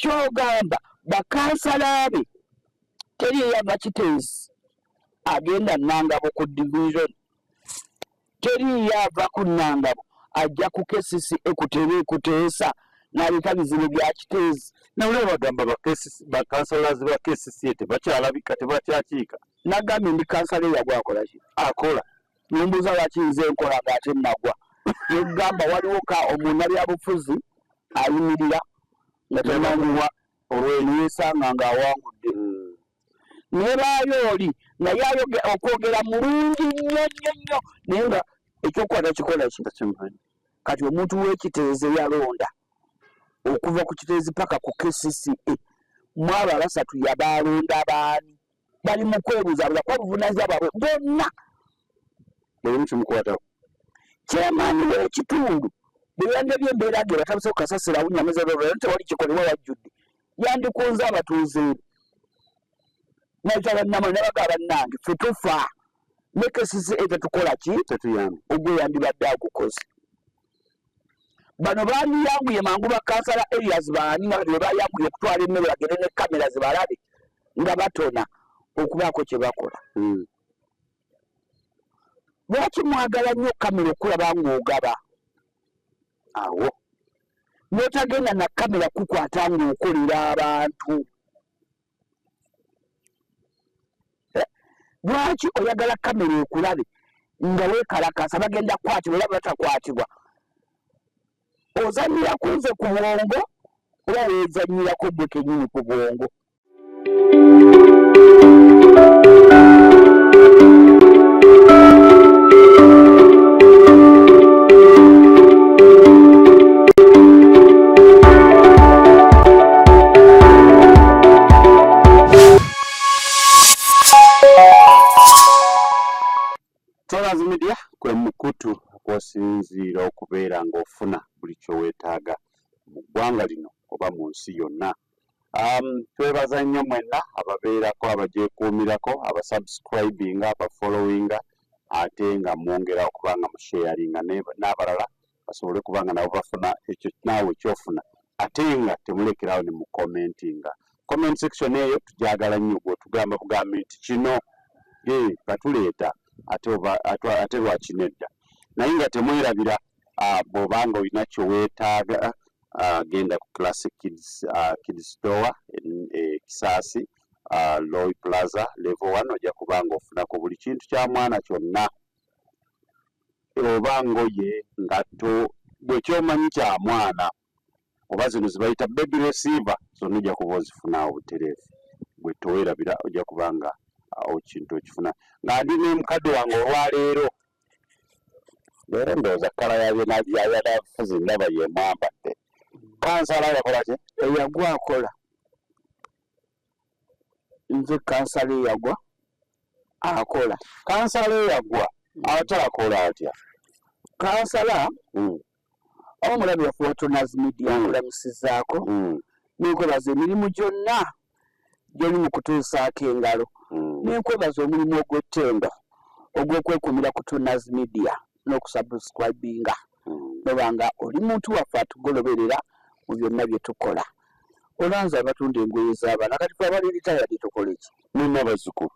kyogamba bakansala be teri eyava Kiteesi agenda Nangabo ku division, teri yava ku Nangabo ajja ku KCCA kuteesa n'aleka bizibu bya Kiteesi. Nawulira bagamba bakansalazi ba KCCA tebakyalabika tebakyakiika. Nagambye ndi kansala eyagwa akola ki? Akola. Nembuuza lwaki nze nkola ng'ate nagwa. Negamba waliwo omunnabyabufuzi ayimirira nga tebamuwa olw'eyeesanga ng'awangudde. Nebaayo oli naye okwogera mulungi nnyo naye nga ekyokukwata kikola ki? Kati omuntu w'Ekiteezi yalonda okuva ku Kiteezi paka ku KCCA mwabo abasatu yabalonda baani bali mu kwebuuza bula buvunaanyizibwa bwabwe bonna. Mulimu kimukwatawo. Kyamaani w'ekitundu bwe yandebye embeera ge batabuse ku kasasiro awunyamiza olw'olwala tewali kikolebwa wajjudde yandikunze abatuuze eri n'ayita bannamwe n'abaga bannange ffe tufa ne KCCA tetukola ki? Tetuyamba. Ogwo yandibadde agukoze. Bano baaniyanguye mangu bakansala Elias baani nga bwe bayanguye kutwala emmere bagende ne kamera zibalabe nga batona okubaako kye bakola. Lwaki mwagala nnyo kamera okulaba ng'ogaba? Awo n'otagenda na kamera kukwata ng'okolera abantu. Lwaki oyagala kamera ekulabe nga weekalakasa bagenda kwatibwa oba batakwatibwa? Ozanyira kunze ku bwongo oba weezanyirako ggwe kennyini ku bwongo? Tolas Media kwe mukutu kw'osinziira okubeera ng'ofuna buli kyoweetaaga mu ggwanga lino oba mu nsi yonna. Twebaza nnyo mwenna ababeerako, abagyekuumirako, abasubscribinga, abafollowinga, ate nga mwongera okubanga musharinga n'abalala basobole kubanga nabo bafuna ekyo naawe kyofuna, ate nga temulekerawo ne mu commentinga. Comment section eyo tugyagala nnyo bw'otugamba bugambi nti kino batuleeta ate lwaki nedda. Naye nga temwerabira bw'obanga olina kyoweetaaga genda ku Classic Kids Store Kisaasi Loy Plaza Level 1 ojja kubanga ofunako buli kintu kya mwana kyonna. Oba ngoye, ngatto, bwe kyomanyi kya mwana oba zino zibayita baby receiver zonna ojja kuba ozifunaawo butereevu. Bwe towerabira ojja kubanga kintu okifuna. Nga ndi ne mukadde wange olwaleero leero ndowooza kkala yabyafuzi ndaba yemwambadde. Kansala yakola ki? Eyagwa akola. Nze kansala eyagwa akola. Kansala eyagwa ate akola atya? Kansala omulabi waffe wa Tolas Media mulamusizaako n'ekwebaza emirimu gyonna gy'oli mu kutuusaako engalo. N'ekwebaza omulimu ogw'ettendo ogw'okwekuumira ku Tolas Media n'okusubscribinga nobanga oli muntu waffe atugoloberera mu byonna bye tukola. Olanza abatunda engoye z'abaana kati fe abali ritayadi tukola eki? Nina bazzukulu.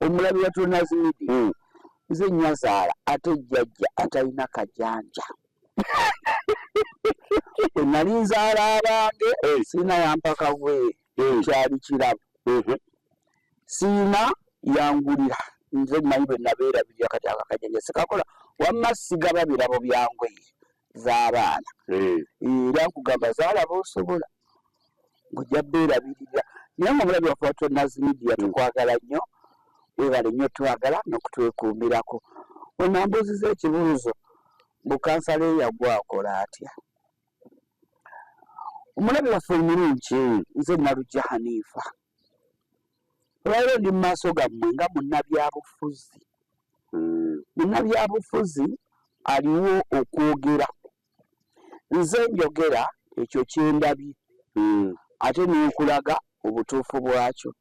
Omulabi wa Tolas Media nze nnyazaala ate jjajja atalina kajanja. Nali nzaala abange siina yampaka bwe kyali kirabo. Siina yangulira nze mmanyi bwe nabeerabirira kati akakajanja sikakola wamma sigaba birabo bya ngoye z'abaana. Era nkugamba zaalaba osobola ng'ojja beerabirira. Naye ng'omulabi waffe wa Tolas Media tukwagala nnyo, weebale nnyo twagala n'okutwekuumirako. Onambuuziza ekibuuzo mu kansala eyagwa akola atya? Omulabi waffe omulungi nze Nalugya Hanifa. Olwaleero ndi mu maaso gammwe nga munnabyabufuzi. Munnabyabufuzi aliwo okwogera. Nze njogera ekyo kyendabye ate n'ekulaga obutuufu bwakyo.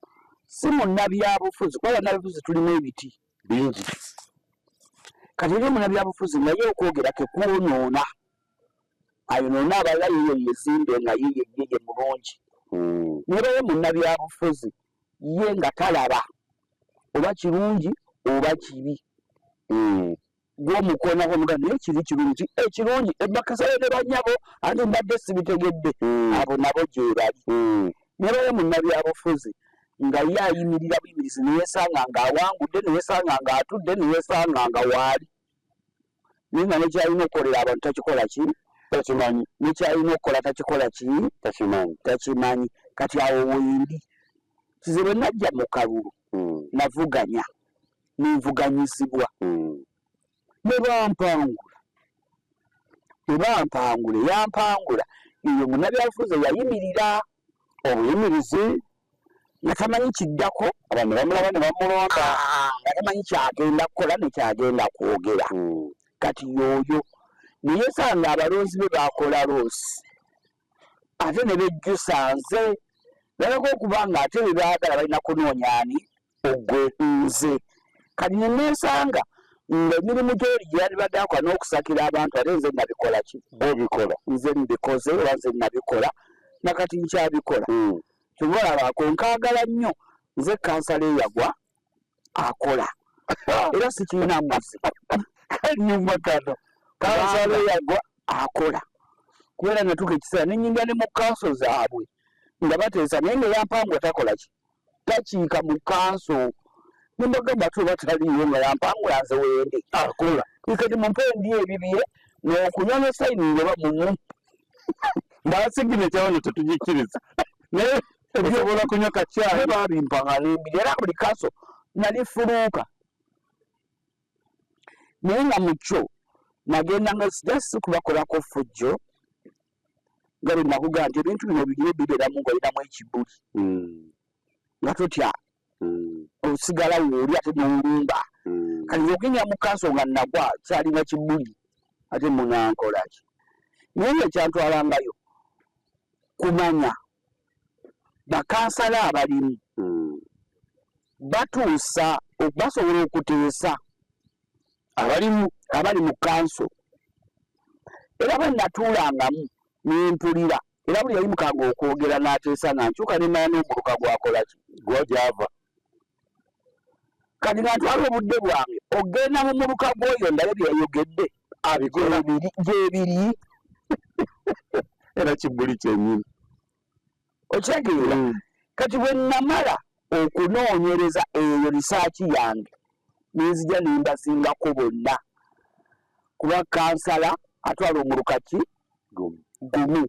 Si munnabyabufuzi kuba bannabyabufuzi tulimu ebiti bingi. Kati eri munnabyabufuzi naye okwogera ke kwonoona. ayonoona abalala yiyo yezimbe nga yiye mulungi naye munnabyabufuzi ye nga talaba oba kirungi oba kibi gw'omukoonako muga naye kiri kirungi ekirungi ebbakasale ne bannyabo ate mbadde sibitegedde abo nabo gye bali naye munnabyabufuzi nga ye ayimirira buyimirizi neyesanga ng'awangudde neyesanga ng'atudde neyesanga nga waali naye nga nekyalina okukolera abantu takikola ki takimanyi nekyalina okukola takikola ki takimanyi kati awo wendi kizibe najja mu kalulu navuganya nenvuganyizibwa ne bampangula yampangula eyo munnabyabufuzi yayimirira obuyimirizi nga tamanyi kiddako abantu bamulaba ne bamulonda nga tamanyi kyagenda kukola nekyagenda kwogera kati yoyo naye sanga abalonzi be bakola loosi ate ne bejjusa nze balako okuba nga ate be baagala balina kunoonya ani ogwe nze kati nenesanga emirimu gyoli gyeyali badde akola n'okusakira abantu ate nze nabikola ki bobikola nze mbikoze oba nze nabikola nakati nkyabikola kyobalabaako nkaagala nnyo nze kansala eyagwa akola era sikirina muzi nyuma kano kansala eyagwa akola kubeera natuka ekiseera nenyingira ne mu kanso zaabwe nga bateesa naye nga yampangula takola ki takiika mu kanso nembagamba tuba taliyo nga yampangula nze wende akola ikati mumpe ndi ebibye n'okunyonya sayini ngeba mumu mbasigine kyawano tetugikiriza naye ebyobola kunywa kacyayi babimpanga nembiri era buli kanso nalifuluuka naye nga mukyo nagenda nga sijasi kubakolako fujjo nga bwe nakugaa nti ebintu bino bigire bibeeramu nga olinamu ekibuli nga totya osigala wooli ate n'olumba kati ogenya mu kanso nga nagwa kyalina kibuli ate munankolaki naye nga ekyantwalangayo kumanya bakansala abalimu batuusa basobola okuteesa abali mu kanso era bwe natuulangamu nempulira era buli yayimukanga okwogera n'ateesa nga nkyuka nemanya n'omuluka gwakolaki gwajava kati nga ntwala obudde bwange ogenda mu muluka gw'oyo ndabe byeyayogedde abikola gyebiri era kibuli kyennyini okyegeera kati bwe namala okunoonyereza eyo lisaaki yange nenzija nembasingako bonna kuba kansala atwala omuluka ki gumu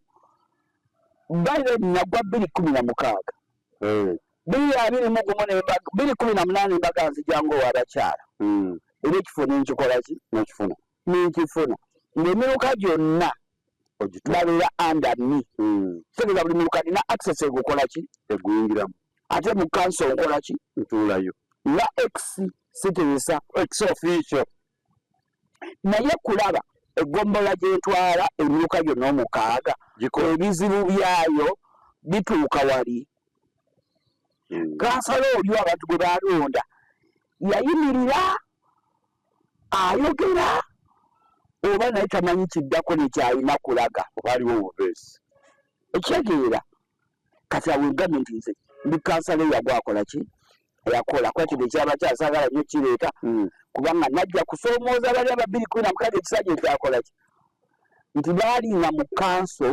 baire nagwa 2016 2018 embaga nzijangu owabakyala era ekifo nenkikola ki nenkifuna ng'emiruka gyonna babeera under me tegeeza buli muruka nina access egukola ki eguyingiramu ate mu kanso nkola ki ntuulayo nga ex siteesa ex official naye kulaba egombola gyentwala emiruka gyonna omukaaga ebizibu byayo bituuka wali kansala oli abantu gwe balonda yayimirira ayogera oba naye tamanyi kiddako nekyalina kulaga oba aliwo obubeesi ekyegeera kati awengamye nti nze ndi kansala eyagwa akola ki yakola kwati nekyabakyasagala nnyo kireeta kubanga najja kusoomooza bali aba 2016 ekisajja ekyakola ki nti baalinga mu kanso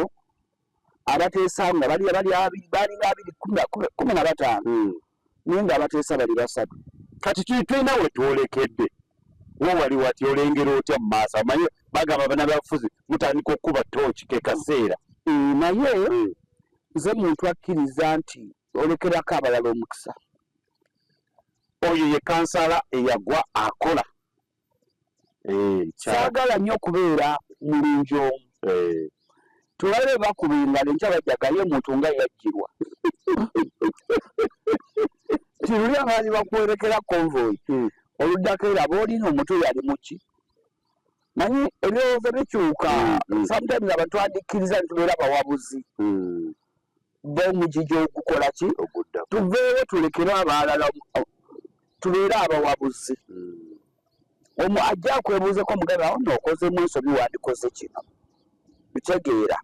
abateesa nga balina 2015 naye nga abateesa bali 3 kati tulina we twolekedde wo wali wati olengera otya mu maaso amanye bagamba bannabyabufuzi mutandika okuba tooki ke kaseera naye nze muntu akkiriza nti olekerako abalala omukisa oyo ye kansala eyagwa akola saagala nnyo okubeera mulungi omu tulabe bakuba engalo enkya bajjagayo omuntu nga yajjirwa tiruli abaali bakwerekera konvoyi oluddako era boolina omutwe yali muki manyi ebirowoozo bikyuka sometimes abantu twandikkiriza nti tubeera abawabuzi b'omugigi ogukola ki tuveewo tulekere abalala tubeere abawabuzi ajja akwebuuzeko muganda awo nookozemu ensobi wandikoze kino bitegeera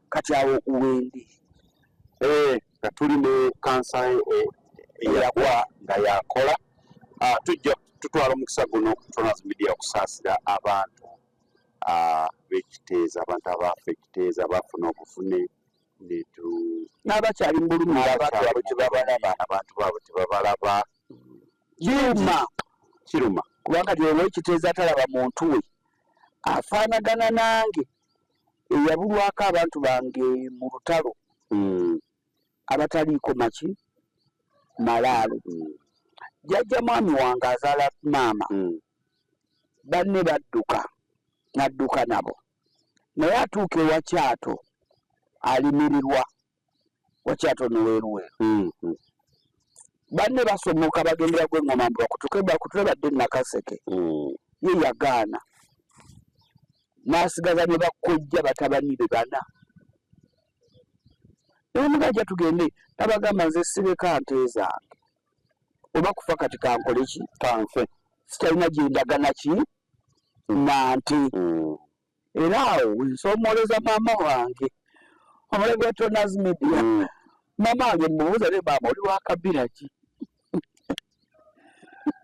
kati awo wendi nga tuli ne kansa eyagwa nga yakola tujja tutwala omukisa guno Tonazi Media okusaasira abantu b'ekiteezi, abantu abaafa ekiteezi abafuna obuvune n'abakyali mu bulumi abantu baabwe tebabalaba. Kiruma kubanga lyolwo ekiteezi atalaba muntu we afaanagana nange eyabulwako abantu bange mu lutalo abataliiko maki malaalo. Jjajja mwami wange azaala maama banne badduka n'adduka nabo naye atuuka ewa Kyato alimirirwa wa Kyato neweeruweeru banne basomoka bagendera gw'engoma mbu bakutule badde Nakaseke ye yagaana n'asigaza ne bakkojja batabani be bana. Omugajja tugende nabagamba nze sireka nte zange oba kufa kati kankole ki kanfe sitalina gyendagana ki nante era awo nsoomoleza maama wange omulabe gwa Tonazi Media maama wange mubuuza ne maama oli wakabira ki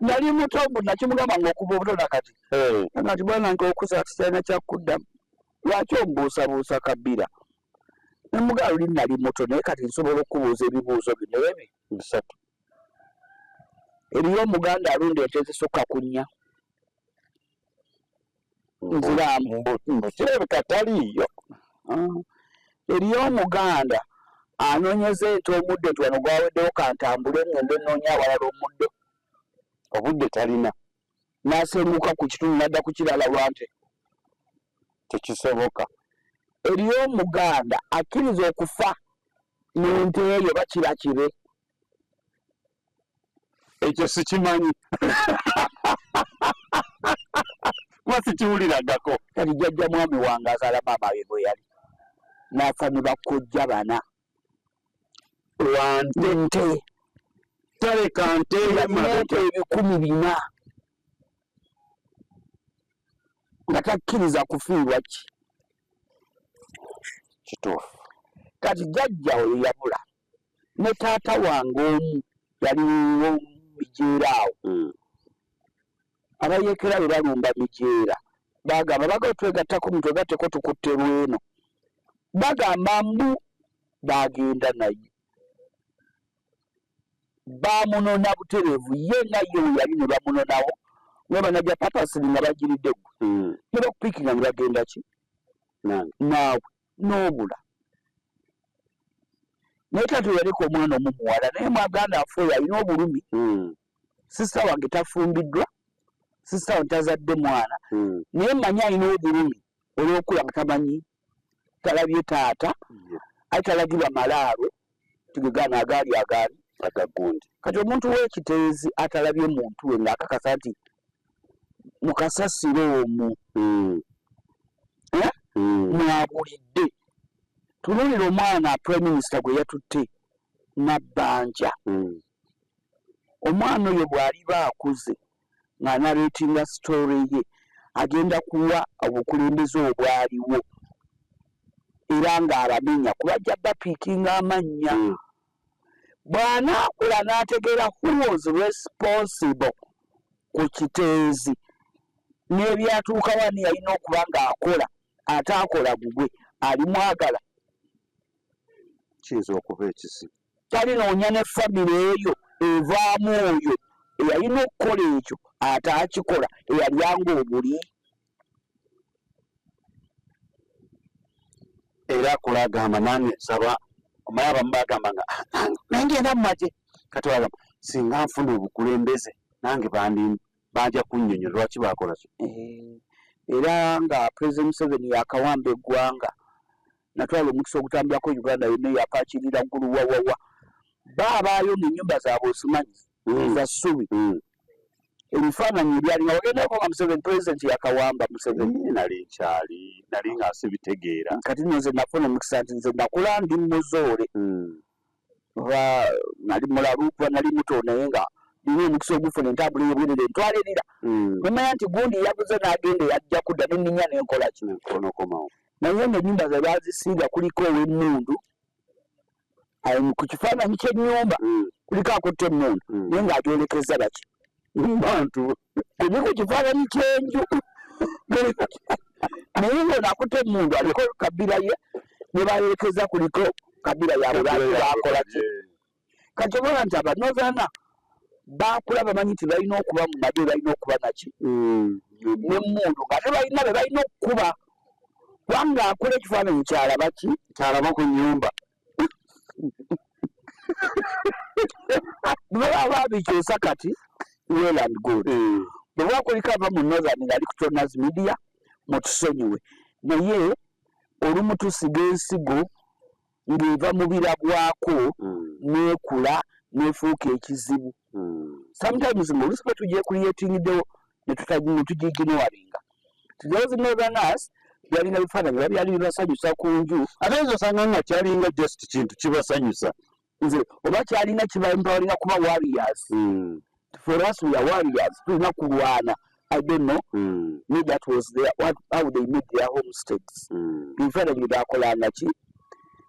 nali muto mbu nakimugamba ng'okuva obuto nakati kati bwana nke okusa kitalina kyakuddamu lwaki ombuusabuusa kabira nemugala luli nali muto naye kati nsobola okubuuza ebibuuzo bino ebi bisatu. Eriyo omuganda alunda ente zisukka ku nnya nziramu mbukirabika taliiyo. Eriyo omuganda anoonyeza ente omuddo nti wano gwaweddewo kantambule ngende nnoonya awalala omuddo obudde talina n'asenguka ku kitundu n'adda ku kirala lwante tekisoboka. Eriyo omuganda akkiriza okufa n'ente eyo bakirakire ekyo sikimanyi kuba sikiwuliragako. kati jjajja mwami wange azaala maama we bwe yali n'afa ne bakkojja bana lwante nte taleka nte ente 400 nga takkiriza kufiirwa ki kituufu. kati jjajja oyo yabula ne taata wange omu yaliwo mijeera awo abayekera bwe balumba mijeera bagamba twegattako mutwegatteko tukutte lweno bagamba mbu bagenda naye bamunona butereevu ye naye we yali ne bamunonawo nga banajja papasiri nga bagiridde gwe ne bakupiikinga ne bagenda ki naawe n'obula naye taata yaleka omwana omumuwala naye mwaganda afe oyo alina obulumi sisita wange tafumbiddwa sisita wange tazadde mwana naye mmanyi alina obulumi olw'okula nga tamanyi talabye taata aye talagirwa malaalo tigegaana agaali agagundi. Kati omuntu w'ekiteezi atalabye muntu we ng'akakasa nti mukasasiro omwo mwabulidde tunuulira omwana Prime Minister gwe yatutte Nabbanja omwana oyo bw'aliba akuze ng'anareetinga sitoore ye agenda kuwa obukulembeze obwaliwo era ng'abamenya kubajja bapiikinga amannya bw'anaakula n'ategeera who was responsible ku kiteezi n'ebyatuuka wani yalina okuba ng'akola ataakola gugwe alimwagala kiyinza okuba ekizibu. talinoonya ne famire eyo evaamu oyo eyalina okukola ekyo ataakikola eyalyanga obuli era akola agamba nange nsaba omala abamu bagamba nga nangenda mu magye kati bagamba singa nfuna obukulembeze nange banja kunnyonnyola lwaki bakola ki. era nga President Museveni yakawamba eggwanga natwala omukisa ogutambulako Uganda yonna yapaakirira ggulu wawawa baabaayo n'ennyumba zaabwe osimanyi za ssubi ebifaananyi ebyalinga wagendako nga Museveni President yakawamba Museveni nali nga sibitegeera kati nze nafuna omukisa nti nze nakula ndi muzoole oba nali mulalu kuba nali muto naye nga nina omukisa ogufuna entambula ey'obwerere ntwalirira nemanya nti gundi yabuze n'agenda yajja kudda nenninya nenkola kino onokomawo naye ng'ennyumba ze baazisiiga kuliko ow'emmundu ku kifaananyi ky'ennyumba kuliko akutte emmundu naye ng'agyolekeza baki bantu kuli ku kifaananyi ky'enju naye ng'ono akutte emmundu aliko kabira ye ne bayolekeza kuliko kabira yaabwe bakola ki kati obola nti abanozaana baakula bamanyi nti balina okuba mu nabyo balina okuba naki n'emmundu ng'ate balina be balina okukuba kubanga akula ekifaananyi kyalaba ki kyalaba ku nnyumba bwe baba babikyusa kati well and good bwe bakuliko ava mu Northern ng'ali ku Tonas Media mutusonyiwe naye olumu tusiga ensigo ng'eva mu birabwako n'ekula n'efuuka ekizibu sometimes ng'olusi bwe tugyekulyetingiddewo ne tugiginowalinga those Northerners byalinga bifaananyi biba byali bibasanyusa ku nju ate ezo osanga nga kyalinga just kintu kibasanyusa nze oba kyalina kibampawalinga kuba warriors for us we are warriors tulina kulwana I don't know maybe that was how they made their homesteads bifaananyi bye baakolanga ki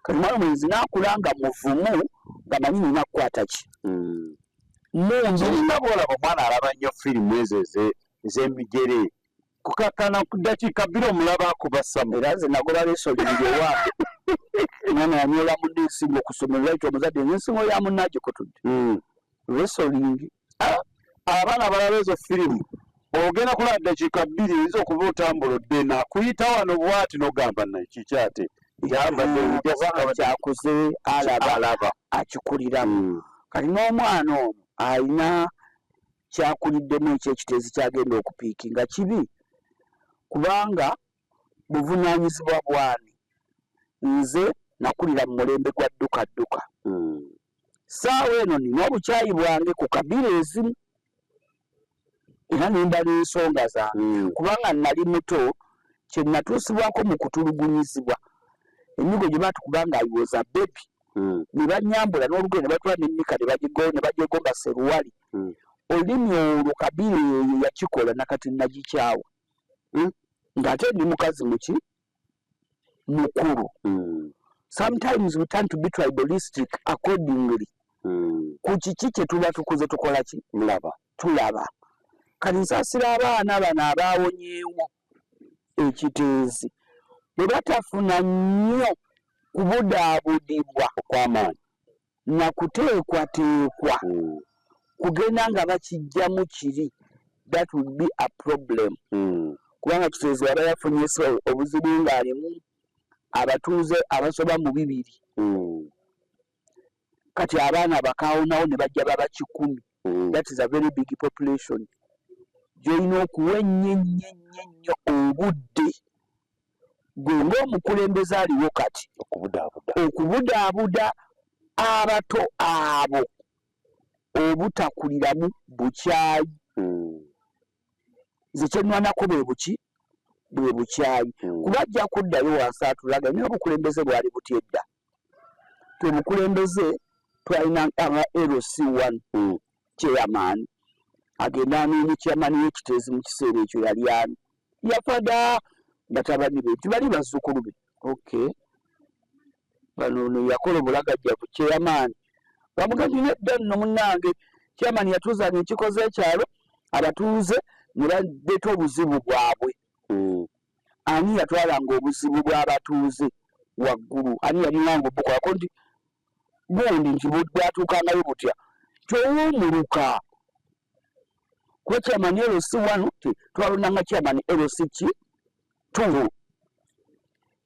kati mwana mwenzi n'akulanga muvumu gamanyi nina kukwata ki munziringa bwolaba omwana alaba nnyo firimu ezo ez'emigere kukakana ku ddakiika bbiri omulaba akubasamu era nze nagoba lesolingi ewange omwana yanyola munne ensingo okusomerera ekyo omuzadde n'ensingo ya munne agikotudde lesolingi abaana balaba ezo firimu ogenda kulaba ddakiika bbiri eyinza okuba otambulodde nakuyita wano bwati n'ogamba nakikyate kyakuze alaba akikuliramu kati n'omwana ono alina kyakuliddemu ekyekiteezi kyagenda okupiikinga kibi kubanga buvunaanyizibwa bwani nze nakulira mu mulembe gwa ddukadduka saawa eno nina obukyayi bwange ku kabira ezimu era nimba n'ensonga zange kubanga nali muto kye natuusibwako mu kutulugunyizibwa enyigo gye batukubanga ayiwoza bebi ne banyambula n'olugero ne batwala n'emmika ne bagyegomba seruwali olulimi olwo kabira eyo yakikola nakati nagikyawa ng'ate ndi mukazi muki mukulu sometimes we tend to be tribalistic accordingly ku kiki kye tuba tukuze tukola ki tulaba kati nsaasira abaana bano abaawonyeewo ekiteezi bwe batafuna nnyo kubudaabudibwa okw'amaanyi na kuteekwateekwa kugenda nga bakijjamu kiri that would be a problem kubanga kiteezi aba yafunye obuzibu ng'alimu abatuuze abasoba mu 2 kati abaana bakaawonawo ne bajja baba 100 that is a very big population gy'olina okuwa ennyo obudde gwe ng'omukulembeze aliwo kati okubudaabuda abato abo obutakuliramu bukyayi nze kyenwanako bwe bukyayi kuba ajja kuddayo wansi atulaga naye obukulembeze bwali butya edda obukulembeze twalina aba LC1 chairman agenda amini chairman y'ekiteezi mu kiseera ekyo yali ani yafada batabani be tibali bazzukulu be okay bano ono yakola obulagajjavu chairman bamugambye edda nno munnange chairman yatuuzanga ekikoze ekyalo abatuuze ne baleeta obuzibu bwabwe ani yatwalanga obuzibu bw'abatuuze waggulu ani yalinanga obukolako nti gundi nti bwatuukangayo butya kyowuumuluka kuba chairman LC1 twalonanga chairman LC2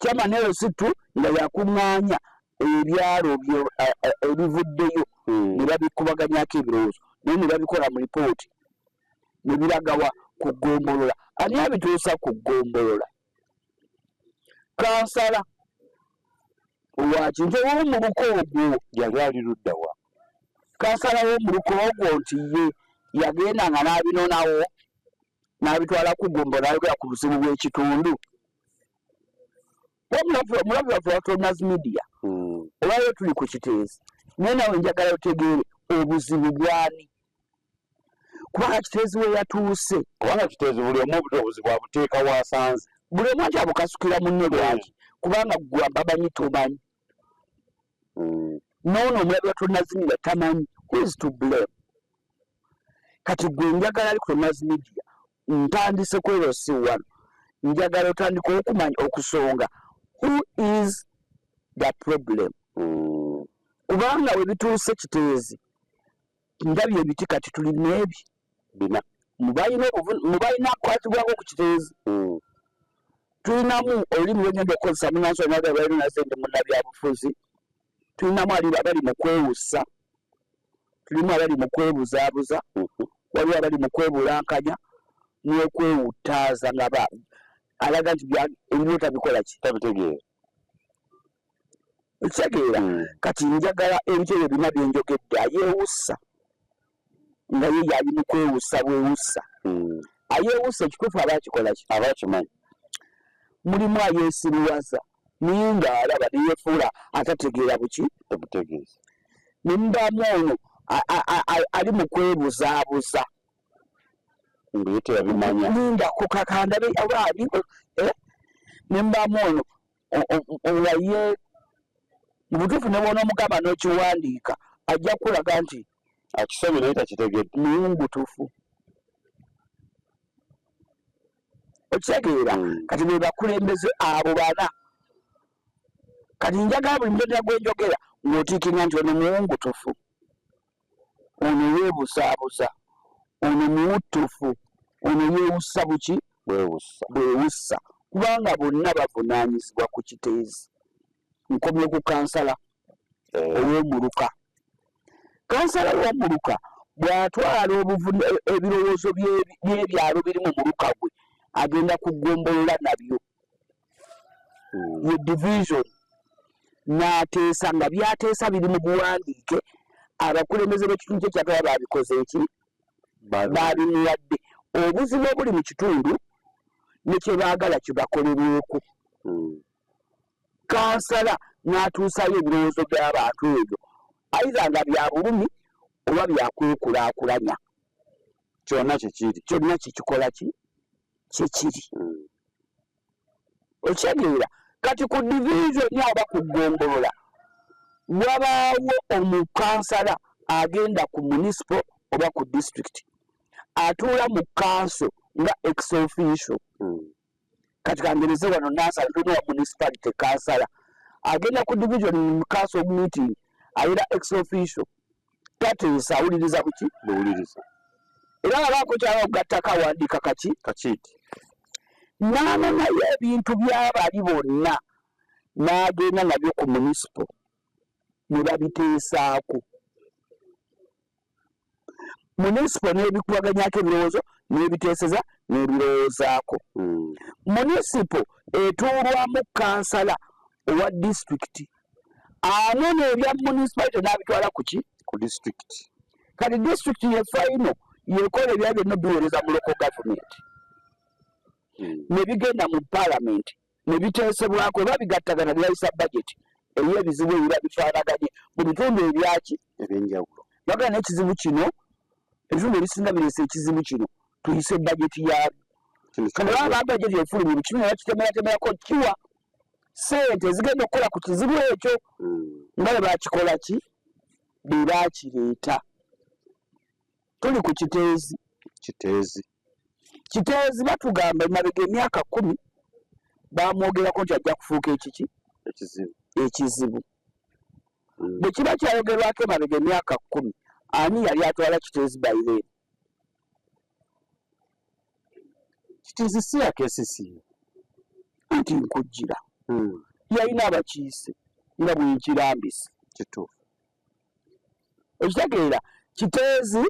chairman LC2 nga yakuŋŋaanya ebyalo ebivuddeyo ne babikubaganyako ebirowoozo naye ne babikola mu lipooti ne biragawa ku ggombolola ani abituusa ku ggombolola kansala wakintu ow'omuluko ogwo yali ali luddawa kansala w'omuluko ogwo nti ye yagenda nga n'abinonawo n'abitwala ku ggombolola n'ayogera ku buzibu bw'ekitundu omulabi waffe wa Tonas Media olwayo tuli ku kiteezi naye nawe njagala otegeere obuzibu bwani kubanga kiteezi we yatuuse kubanga kiteezi buli omu obuzibu abuteeka waasanze buli omu nti abukasukira munne lwaki kubanga ggwe bamanyi tomanyi noono omulabi watonazinira tamanyi who is to blame kati gwe njagala ali ku Mass Media ntandise kwerosi wano njagala otandika okumanya okusonga who is the problem kubanga we bituuse Kiteezi ndabye ebiti kati tulina ebi bina mubalina akukwatibwako ku Kiteezi tulinamu olulimi lwengenda okukozesa munansonga naga balina nasente munnabyabufuzi tulinamu abali mu kwewussa tulimu abali mu kwebuzaabuza waliwo abali mu kwebulankanya n'okwewutaaza nga alaga nti ebintu tabikola ki tabitegeera ekitegeera kati njagala ebintu ebyo bina byenjogedde ayeewussa nga ye yali mu kwewussa bwewussa ayeewussa ekituufu aba akikola ki aba akimanyi mulimu ayeesiriwaza naye ng'alaba neyeefuula atategeera buki tabutegeeza nemubamu ono ali mu kwebuzaabuza ngaye teyabimanya nindako kakandabe abaali nemubamu ono owaye mu butuufu ne bwona omugamba n'okiwandiika ajja kulaga nti akisomye naye takitegedde naye mubutuufu okitegeera kati bwe bakulembeze abo bana kati njagala buli mutendera gwenjogera ng'otiikirira nti ono muwungutufu ono yeebusaabuza ono muwuttufu ono yeewussa buki bwewussa kubanga bonna bavunaanyizibwa ku Kiteezi nkomye ku kansala olw'omuluka kansala w'omuluka bw'atwala ebirowoozo by'ebyalo biri mu muluka gwe agenda kugombolola nabyo ye division n'ateesa nga byateesa biri mu buwandiike abakulembeze b'ekitundu kye kyatwala babikoze eki babimuwadde obuzibu obuli mu kitundu ne kye baagala kibakolerweko kansala n'atuusayo ebirowoozo by'abantu ebyo ayiza nga bya bulumi oba byakwekulaakulanya kyonna kikiri kyonna kikikola ki kyekiri okitegeera kati ku divisioni oba ku ggombolola wabaawo omukansala agenda ku municipal oba ku district atuula mu kanso nga ex officio kati kangereze wano nansala tulina wa municipality kansala agenda ku division mu council meeting ayira ex officio tateesa awuliriza buki buwuliriza era abaako kyaba okugatta kawandiika kakiiti n'amanayo ebintu by'abali bonna n'agenda nabyo ku municipal ne babiteesaako municipal n'ebikubaganyako ebirowoozo n'ebiteeseza n'ebirowoozaako municipal etuulwamu kansala owa disitulikiti anona ebya municipality n'abitwala kuki ku district kati disitulikiti ye final yekola ebya byonna biweereza mu local government ne bigenda mu parliament ne biteesebwako eba bigattagana byayisa budget ey'ebizibu ebira bifaanaganye mu bitundu ebyaki ebyenjawulo bagala n'ekizibu kino ebitundu ebisinga bireese ekizibu kino tuyise budget yabyo kano baba budget efulumye mu kibiina bakitemerako kiwa sente zigenda okukola ku kizibu ekyo nga bwe bakikola ki bwe bakireeta tuli ku Kiteezi batugamba emabega emyaka 10 bamwogerako nti ajja kufuuka ekiki ekizibu bwe kiba kyayogerwako emabega emyaka 10 ani yali atwala Kiteezi bayire Kiteezi si yakesisi anti nkujjira yalina abakiise nga bwenkirambise kituufu ekitegeera Kiteezi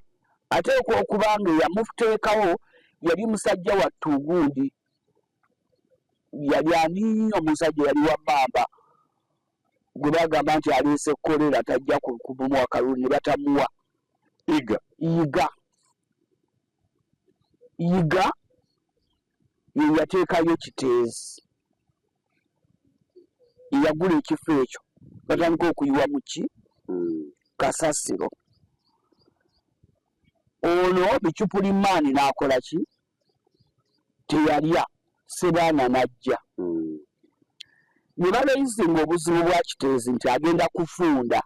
ateekwa okuba nga eyamuteekawo yali musajja wattu gundi yali ani omusajja yali wa Mamba gwe bagamba nti aleese kolera tajja kubumuwa kalulu ne batamuwa yiga ye yateekayo Kiteezi yagula ekifo ekyo batandika okuyiwa mu ki Kasasiro ono Bicupulimaani n'akola ki teyalya Sebaana najja ne baleyizinga obuzibu bwa Kiteezi nti agenda kufunda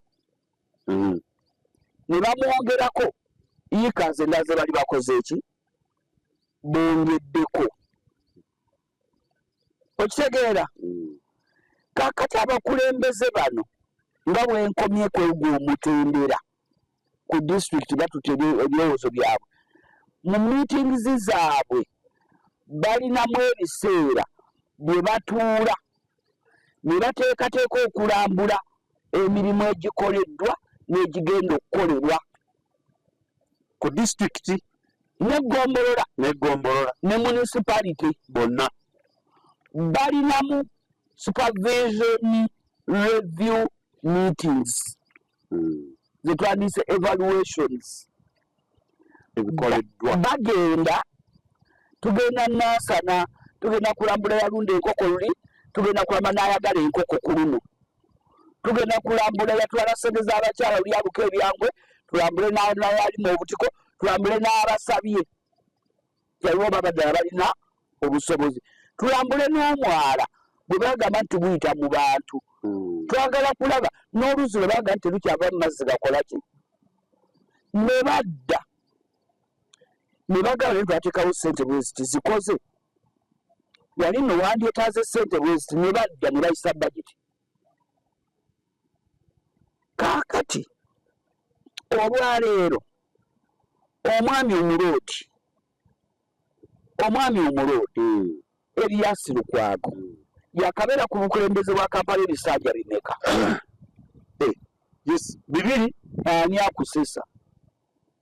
ne bamwongerako yiikazi endala ze bali bakoze eki bongeddeko okitegeera kaakati abakulembeze bano nga bwenkomyeko ogwo omutendera ku disitulikiti batute ebirowoozo byabwe mu miitingizi zaabwe balinamu ebiseera bye batuula ne bateekateeka okulambula emirimu egikoleddwa n'egigenda okukolerwa ku disitulikiti n'eggombolola ne municipality bonna balinamu supervision review meetings zetwandise evaluations ebikoleddwa bagenda tugenda Nansana tugenda kulambula yalunda enkoko luli tugenda kulamba n'ayagala enkoko ku luno tugenda kulambula yatwala ssente z'abakyala luli aluka ebyangwe tulambule n'ayali mu butiko tulambule n'abasabye yaliwo babaddala balina obusobozi tulambule n'omwala bwe bagamba nti tuguyita mu bantu twagala kulaba n'oluzi lwe bagamba nti terukyava mu mazzi gakola ki ne badda ne bagamba naye twateekawo ssente bweziti zikoze yali nno wandyetaaze ssente bweziti ne badda ne bayisa bageti kaakati olwaleero omwami omuloodi Erias Lukwago yakabeera ku bukulembeze bwa Kampala ebisanja bimeka bibiri ani akusesa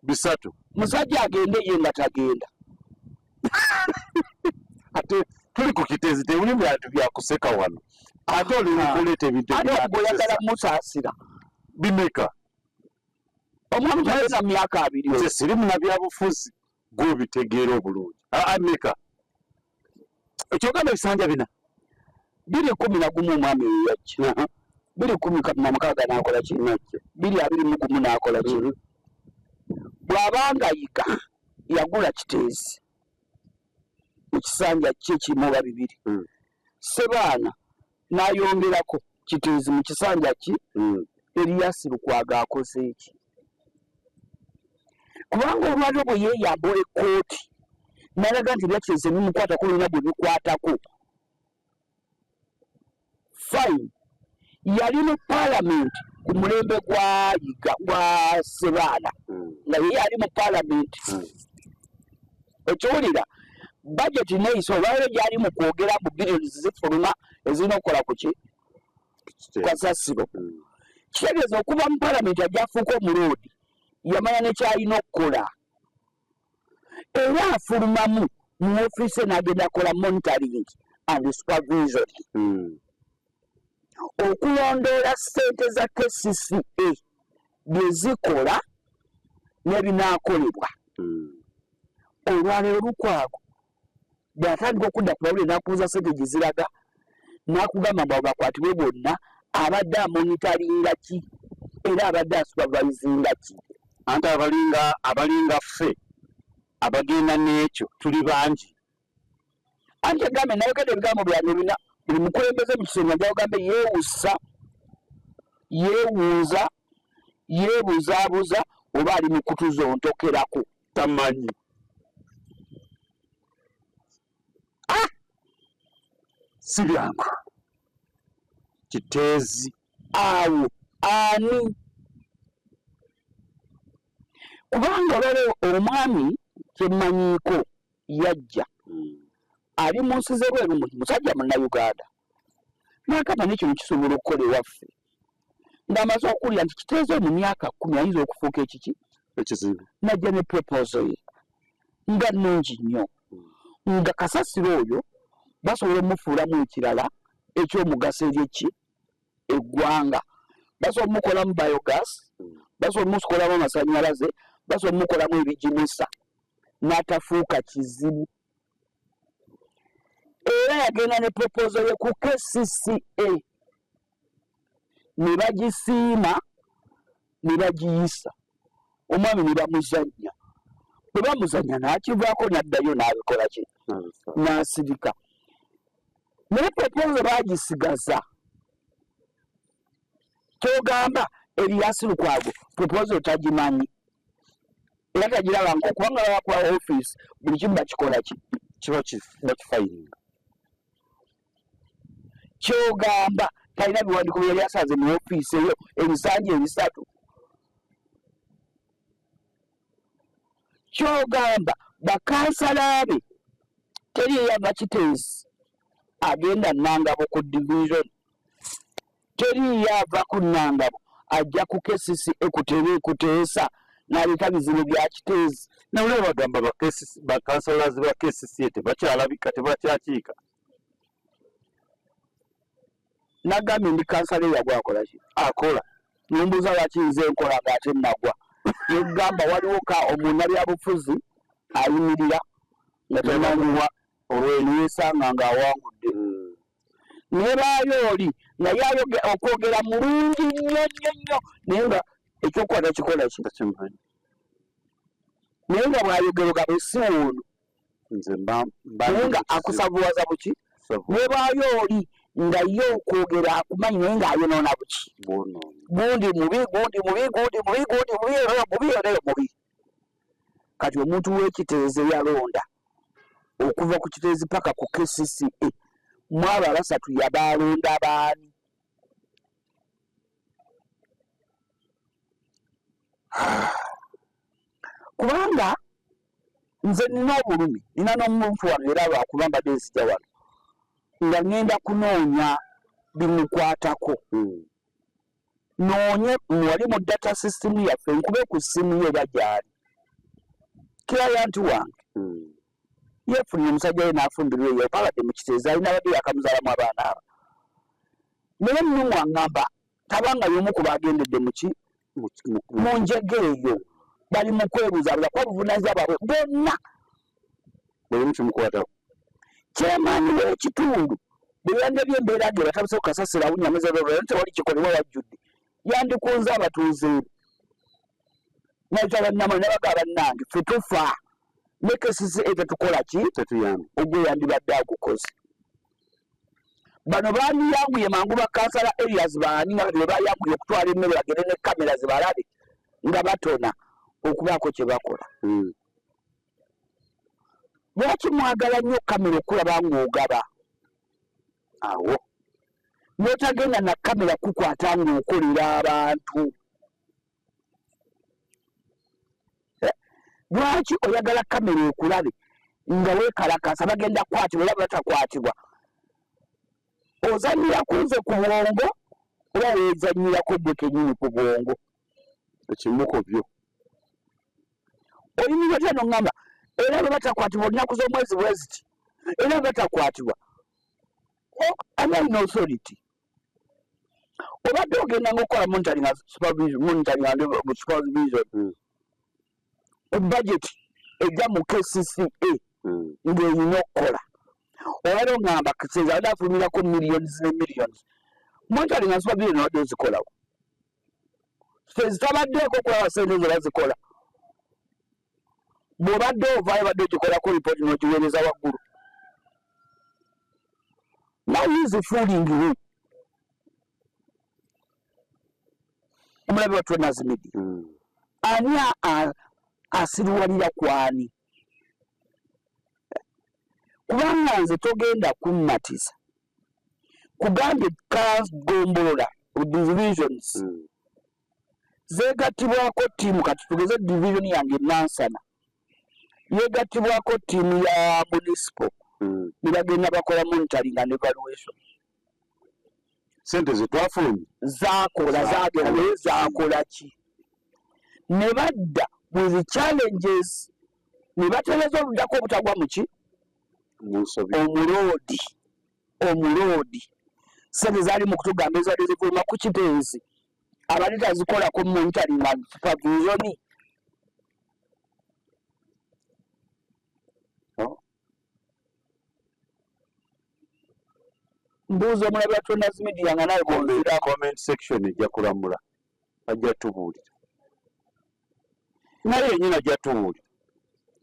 bisatu musajja agende ye nga tagenda ate tuli ku Kiteezi tewuli bintu byakuseka wano ate oli kuleeta ebintu byoyagala musaasira bimeka omwami tagenda mu myaka 2 nze siri munabyabufuzi gw'obitegeera obulungi meka ekyogamba ebisanja bina 211 omwami oyo yajja 216 n'akola ki 221 n'akola ki bw'abanga yiga yagula Kiteezi ekisanja kye kimu oba 2 Sebaana n'ayongerako Kiteezi mu kisanja ki Erias Lukwago akoze eki kubanga olwaliro bwe yeeyamba ekkooti n'alaga nti Kiteezi bimukwatako olina bwe bikwatako fine yali mu paalamenti ku mulembe gwa Sebaana nga ye yali mu paalamenti ekiwulira bajeti neeyisa olwaliro gyali mu kwogera mu biliyoni zifuluma ezirina okukola ku ki kasasiro kitegeeza okuva mu paalamenti ajjafuuka omuloodi yamanya nekyalina okukola era afulumamu mu ofiisi n'agenda akola monitoring and supervision okulondoola ssente za KCCA bye zikola n'ebinaakolebwa olwaleero Lukwago bw'atandika okudda ku bawulire n'akubuuza ssente gye ziraga n'akugamba mbu bakwatibwe bonna abadde amonitaringa ki era abadde asupervisinga ki anti abalinga ffe abagenda n'ekyo tuli bangi anti egambe nayogedde ebigambo byange bina buli mukulembeze mu kisenge njagambe yeewussa yeewuuza yeebuzaabuza oba ali mu kutuzontokerako tamanyi si byangu Kiteezi awo ani kubanga olwaleero omwami kyemmanyiiko yajja ali mu nsi z'ebweru musajja munnayuganda n'agamba n'ekino kisobola okukola ewaffe ng'amaze okuwulira nti Kiteezi mu myaka 10 ayinza okufuuka ekiki ekizibu najja ne proposal ye nga nnungi nnyo nga kasasiro oyo basobola omufuulamu ekirala ekyomugaso eryeki eggwanga basobola omukolamu biogas basobola omukolamu amasannyalaze basobola omukolamu ebigimusa n'atafuuka kizibu era yagenda ne proposal ye ku KCCA ne bagisiima ne bagiyisa omwami ne bamuzannya bwe bamuzannya n'akivaako n'addayo n'abikola ki n'asirika naye proposal bagisigaza kyogamba Erias Lukwago proposal tagimanyi era tagirabanga okubanga babakuwa office buli kimu bakikola kiba bakifayiringa kyogamba talina biwandiiko byali asaze mu ofiisi eyo ebisanja ebisatu kyogamba bakansala be teri eyava Kiteesi agenda Nangabo ku division teri yava ku Nangabo ajja ku KCCA kuteesa n'aleeta bizibu bya Kiteesi nawulira bagamba bakansalazi ba KCCA tebakyalabika tebakyakiika nagambye ndi kansala eyagwa akola ki akola nombuuza lwaki nze nkola ng'ate nagwa negamba waliwo omunnabyabufuzi ayimirira nga tenamuwa olw'eyeesanga ng'awangudde naye baayo oli naye okwogera mulungi nnyo naye nga ekyokuba takikola ki naye nga bw'ayogerwa besi ono naye nga akusavuwaza buki ne baayo oli nga ye okwogera akumanyi naye ng'ayonoona buki gundi mubi kati omuntu w'Ekiteezi yalonda okuva ku Kiteezi paka ku KCCA mwabo abasatu yabalonda baani kubanga nze nina obulumi nina n'omuntu wange era lwakuba mbadde nzija wano nga ngenda kunoonya bimukwatako noonye wali mu data system yaffe nkube ku ssimu ye bagyali kilayanti wange yefunye omusajja we n'afumbirwa eyo palade mu Kiteezi alina badde yakamuzaalamu abaana aba naye nnumu aŋŋamba tabanga y'omu ku bagendedde mu njege eyo bali mu kwebuzabuza kuba buvunaanyizibwa bwabwe bonna buli kimukwatako kyemaani w'ekitundu bwe yandebye embeera ge batabuse kukasasira awunyameza tewali kikolebwa wajjudde yandikunze abatuuze naitala namwe nabaga bannange ffe tufa ne KCCA tetukola ki ogwe yandibadde agukoze bano baaniyanguye mangu bakansala Erias baani nga bwe bayanguye okutwala emmere bagende ne kamera zibalabe nga batona okubaako kye bakola lwaki mwagala nnyo kamera okulaba ng'ogaba awo n'otagenda na kamera kukwata ng'okolera abantu lwaki oyagala kamera ekulabe nga weekalakasa bagenda kwatibwa era batakwatibwa ozanyira kunze ku bwongo oba weezanyirako ggwe kennyini ku bwongo ekimuko byo oyinza otya noŋŋamba era bwe batakwatibwa olunaku z'omwezi bwe ziti era bwe batakwatibwa anayina authority obadde ogenda ng'okukola monitoring supervision budget ejja mu KCCA ng'eyina okukola olwali oŋŋamba Kiteezi abadde afumirako millions ne millions monitoring and supervision obadde ozikolawo Kiteezi tabaddeeko okulaba sente ze bazikola bw'obadde ovaayo badde ogikolako ripooti n'ogiweereza waggulu now he is fooling you omulabe watwe Nazimidi ani asiruwalira kwani kubanga nze togenda kummatiza kugambye kagombolola divisions zeegattibwako ttiimu kati tugeze division yange Nansana yeegattibwako ttiimu ya municipal ne bagenda bakola monitoring and evaluation sente zetwafunye zaakola ki ne badda with challenges ne batereza oluddako obutagwa mu ki omuloodi sente zaali mu kutugamba ezadde zivuluma ku Kiteezi abadde tazikolako monitoring and supervision mbuuza omulabe watwe Nazimidi yanga nawe comment section ejja kulamula ajja tubuulira naye yennyini ajja tubuulira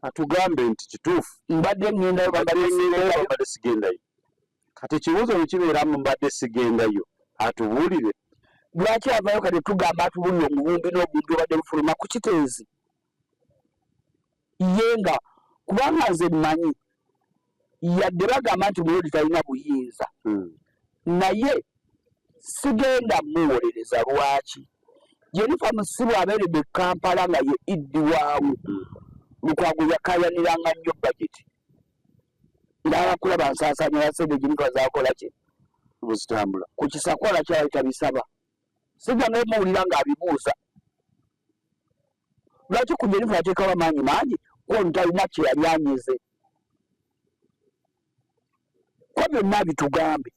atugambe nti kituufu mbadde ngendayo babadde sigendayo kati ekibuuzo nekibeeramu mbadde sigendayo atubuulire lwaki avayo kati tugamba atubuulire omubumbi n'obumbi obadde bufuluma ku kiteezi ye nga kubanga nze mmanyi yadde bagamba nti mulodi talina buyinza naye sigenda muwolereza lwaki Jennifer Musiru abeeredde Kampala nga ye Iddi waawe Lukwago yakayaniranga nnyo bajeti ndaba kulaba nsaasaanya yasede Jennifer zaakola ki buzitambula ku kisakola kyali tabisaba sijja nemuwulira ng'abibuuza lwaki ku Jennifer yateekawo amaanyi mangi ko ntalina kye yali anyize ko byonna bitugambe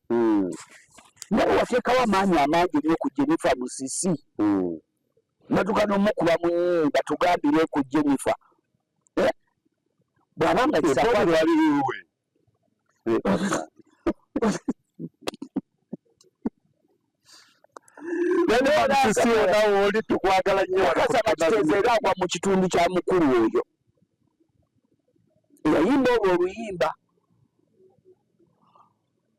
naye wateekawo amaanyi amangi nnyo ku Jennifer Musisi natuka n'omukuba mu nnyimba tugambire ku Jennifer bw'abanga kisakola tukwagala nnyo kiteezeeraagwa mu kitundu kya mukulu oyo yayimba olwo oluyimba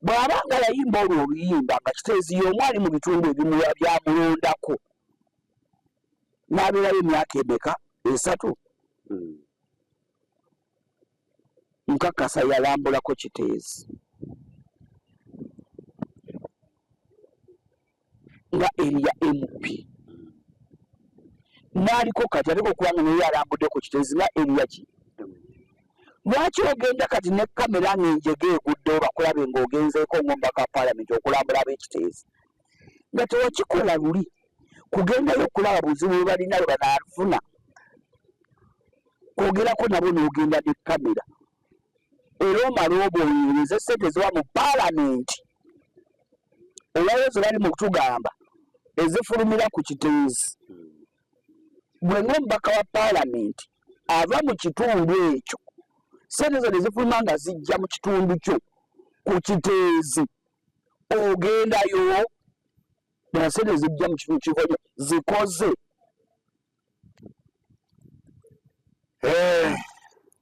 bw'abanga yayimba olwo oluyimba nga kiteezi y'omwali mu bitundu ebimu byamulondako n'abeerayo emyaka emeka 3 nkakasa yalambulako kiteezi nga eriya MP n'aliko kati aliko kubanga naye yalambudde ku kiteezi nga eriya ki lwaki ogenda kati ne kamera ng'enjege egudde oba kulabe ng'ogenzeeko ng'omba ka paalamenti okulambula ab'ekiteezi nga tewakikola luli kugendayo okulaba buzibu bwe balina bwe banaafuna kwogerako nabo n'ogenda ne kamera era omala oboonyereza ssente ziba mu paalamenti olwayo ze bali mu kutugamba ezifulumira ku kiteezi bwe ng'omubaka wa paalamenti ava mu kitundu ekyo ssente zo ne zifuluma nga zijja mu kitundu kyo ku kiteezi ogendayo na ssente zijja mu kitundu kikonyo zikoze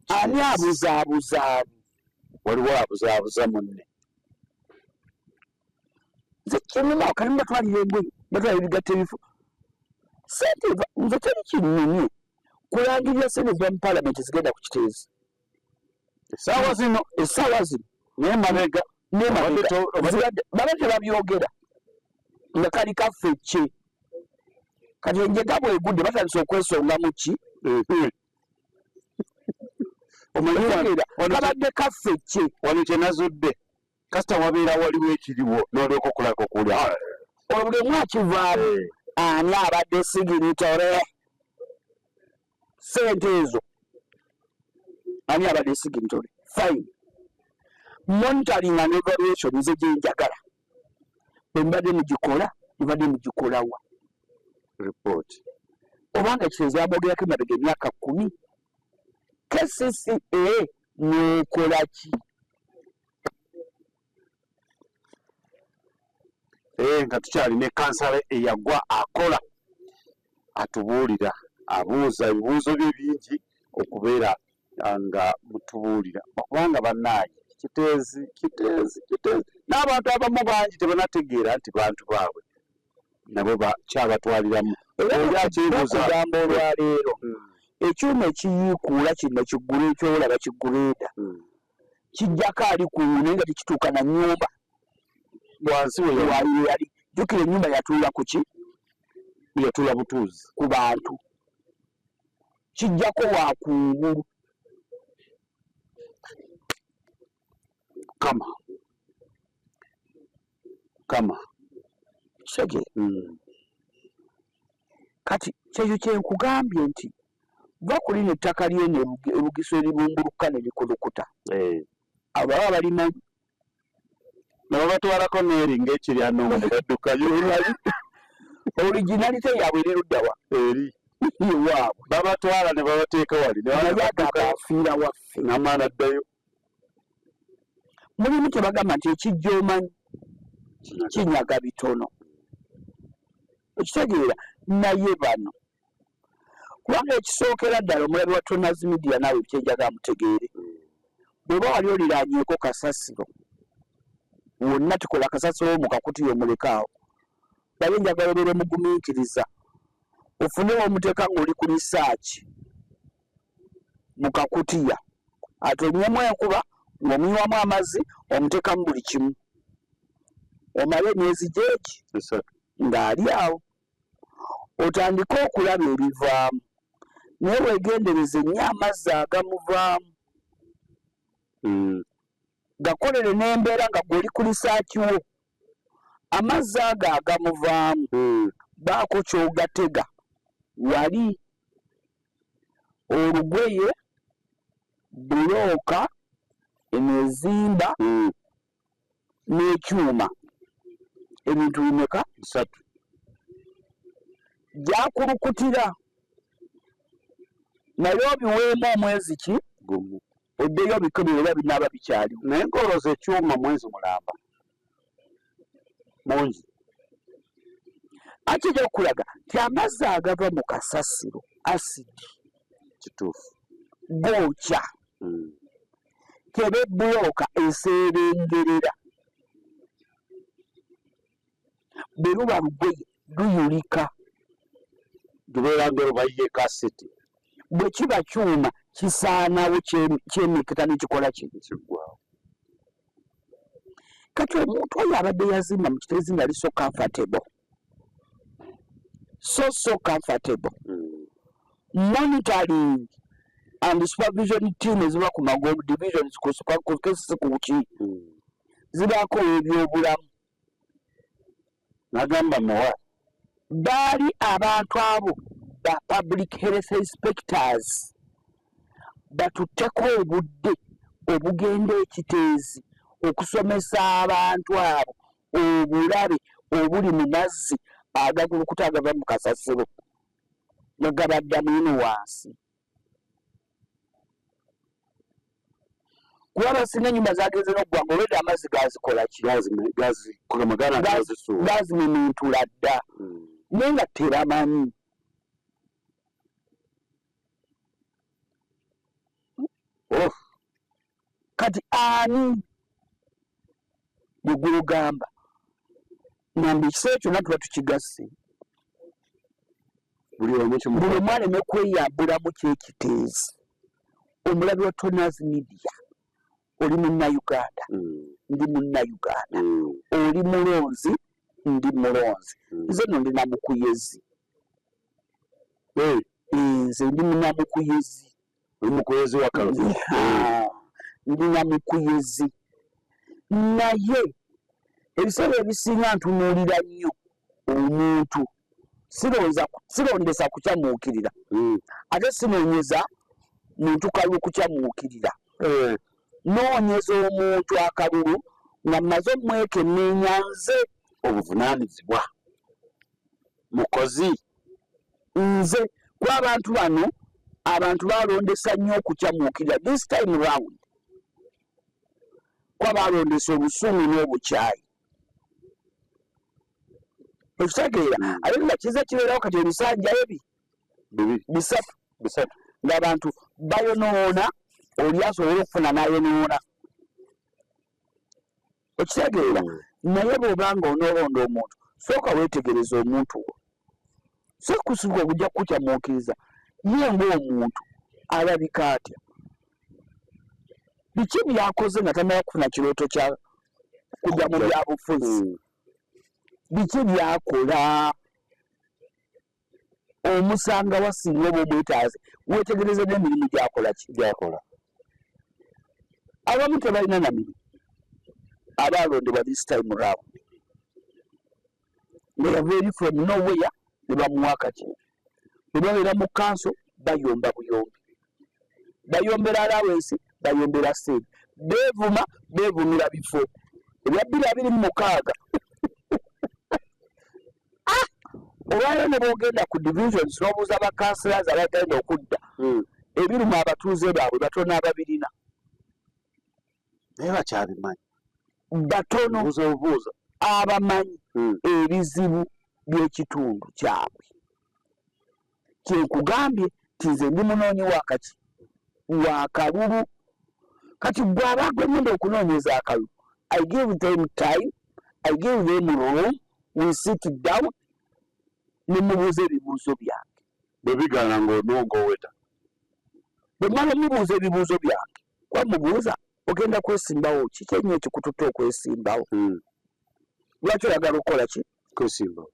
ani abuzaabuza waliwo abuzaabuza munne nze kyennuma wakati batwalira engoye batwalira ebigatta ebifu ssente nze teri kinnumye kulangirira ssente ziba mu paalamenti zigenda ku kiteezi essaawa zino naye mabega babe tebabyogera nga kali kaffecce kati enjega bwegudde batandise okwesonga mu ki omanyira kabadde kaffecce wano kyenazudde kasita wabeera waliwo ekiriwo n'olyoka okulako kulya olwo buli omu akivaamu ani abadde siginitore ssente ezo ani abadde siginitore fine monitoring and evaluation nze gyenjagala bwe mbadde mugikola mbadde mugikolawa report obanga kiteezi yabogerako emabega emyaka 10 KCCA n'okola ki nga tukyalina kansala eyagwa akola atubuulira abuuza ebibuuzo bye bingi okubeera nga mutubuulira kubanga bannaaye kiteezi n'abantu abamu bangi tebanategeera nti bantu baabwe nabo kyabatwaliramu okugamba olwaleero ekyuma ekiyiikuula kino kiggula ekyolaba kiguleeda kijjako ali ku naye nga tekituuka na nnyumba bwansi wewali yali jjukira ennyumba yatuula ku ki yatuula butuuzi ku bantu kijjako wakungulu kama kisege kati kyekyo kyenkugambye nti va kulina ettaka lyene erugiso eribumbuluka ne likulukuta abo baba balimanyi nabo batwalako neeri ng'ekiryano baddukayo originalite yaabwe ereruddawa eri waabwe babatwala ne babateeka wali afiira waffe n'amaana addayo mulimu tebagamba nti ekijja omanyi kinyaga bitono ekitegeera naye bano kubanga ekisookera ddala omulabi wa Tonaz Media naawe kyenjaga mutegeere bw'oba wali oliraanyeeko kasasiro wonna tukola kasasiro mu kakutiya omulekaawo naye njagala obeere mugumiikiriza ofune omuteeka ng'oli ku risaaki mu kakutiya ate onywemu enkuba ng'omunywamu amazzi omuteekamu buli kimu omale emyezi gyeki ng'ali awo otandike okulaba ebivaamu naye weegendereze nnyo amazzi agamuvaamu gakolere n'embeera nga gw'oli ku risaaki wo amazzi ago agamuvaamu baako ky'ogatega wali olugoye bulooka emizimba n'ekyuma ebintu bimeka 3 gyakulukutira naye obiweemu omwezi ki gumu oddeyo bikebere oba binaaba bikyaliwo naye ng'olooza ekyuma mwezi mulamba mungi ate gy'okulaga ti amazzi agava mu kasasiro asidi kituufu gookya keba ebbulooka eseerengerera bwe luba lugoye luyulika lubeera ng'olubayiye kaseti bwe kiba kyuma kisaanawo kyemeketa nekikola kino kiggwawo kati omuntu oyo abadde yazimba mu kiteezi nga li so comfortable so comfortable monitoring and supervision team eziba ku magolu divisions ku kuki zibaako ebyobulamu nagamba muwa baali abantu abo ba public health inspectors batutteko obudde obugenda ekiteezi okusomesa abantu abo obulabe obuli mu mazzi agagulukuta agava mu kasasiro nga gabadda mwino wansi kuba abasinga ennyumba zagenze n'oggwanga olwedde amazzi gazikola ki gazimimintula dda naye nga tebamanyi kati ani bwegulugamba nambi ekiseera kyonna tuba tukigasse buli omu aleme kweyambulamu kyekiteezi omulabi wa Tonas Media oli munnayuganda ndi munnayuganda oli mulonzi ndi mulonzi nze no ndi namukuyezi nze ndi munamukuyezi omukuyezi wa kaluzi ndi namukuyezi naye ebiseera ebisinga ntunuulira nnyo omuntu sirondesa kukyamuukirira ate sinoonyeza muntu kalulu kukyamuukirira noonyeza omuntu akalulu nga mmaze omwekenneenya nze obuvunaanyizibwa mukozi nze kuba abantu bano abantu balondesa nnyo okukyamuukirira this time round kuba balondesa obusungu n'obukyayi okitegeera ate nga kiza kibeerawo kati ebisanja ebi bisatu ng'abantu bayonoona oli asobole okufuna n'ayonoona okitegeera naye bw'obanga onoolonda omuntu sooka weetegereza omuntu wo so kusiga okujja kukukyamuukiriza ye ng'omuntu alabika atya biki byakoze nga tamala kufuna kirooto kya kujja mu byabufuzi biki byakola omusanga wasinga oba omwetaaze weetegereze n'emirimu gyakola ki gyakola abamu tebalina na mirimu abalondebwa this time round nga yava eri from nowhere ne bamuwa kati ne babeera mu kanso bayomba buyombi bayombera alawensi bayombera sente beevumira bifo ebya 2026 olwaliro ne boogenda ku divisions n'obuuza bakanselazi abagenda okudda ebiruma abatuuze baabwe batono ababirina naye bakyabimanyi batono obuuza abamanyi ebizibu by'ekitundu kyabwe kyenkugambye ti nze ndi munoonyi wakalulu kati gwe aba gwe ngenda okunoonyeza akalulu I give them time, I give them room, we sit down, nimubuuza ebibuuzo byange. Bwe bigaana ng'onoongoweta. Bwe mmala mubuuza ebibuuzo byange, kwamubuuza ogenda kwesimbawo ki kyenyo ekikututte okwesimbawo? Lwaki oyagala okukola ki? Kwesimbawo.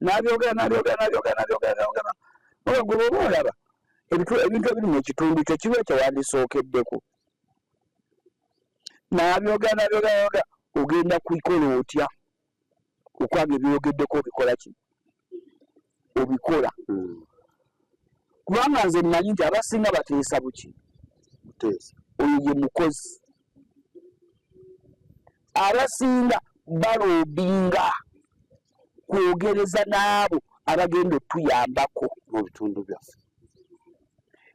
N'abyogera. Oba gwe bw'oba olaba ebintu ebiri mu kitundu kyo kiba kyewandisookeddeko. N'abyogera ogenda kubikola otya? Okwanga ebyogeddeko obikola ki? Obikola. Kubanga nze mmanyi nti abasinga bateesa buki? Oyo ye mukozi. Abasinga baloobinga kwogereza n'abo abagenda otuyambako mu bitundu byaffe.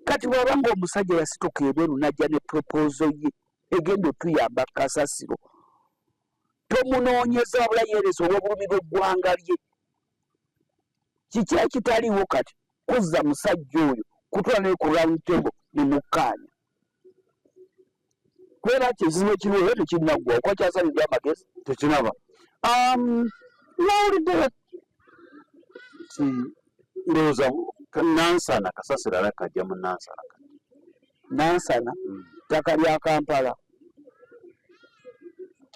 Kati bw'aba ng'omusajja yasituka ebweru n'ajja ne proposal ye egenda otuyamba kasasiro, tomunoonyeza wabula yeereza olw'obulumi bw'eggwanga lye. Kiki ekitaliiwo kati? Kuzza musajja oyo kutwala ne ku round table ne mukkaanya. Kubeera kizibu ekiriwo era tekinaggwawo. Kwakyasabibwa amagezi? Tekinaba. Nawulidde ti ndowooza Nansana kasasiro ala kajja mu Nansana. Nansana ttaka lya Kampala.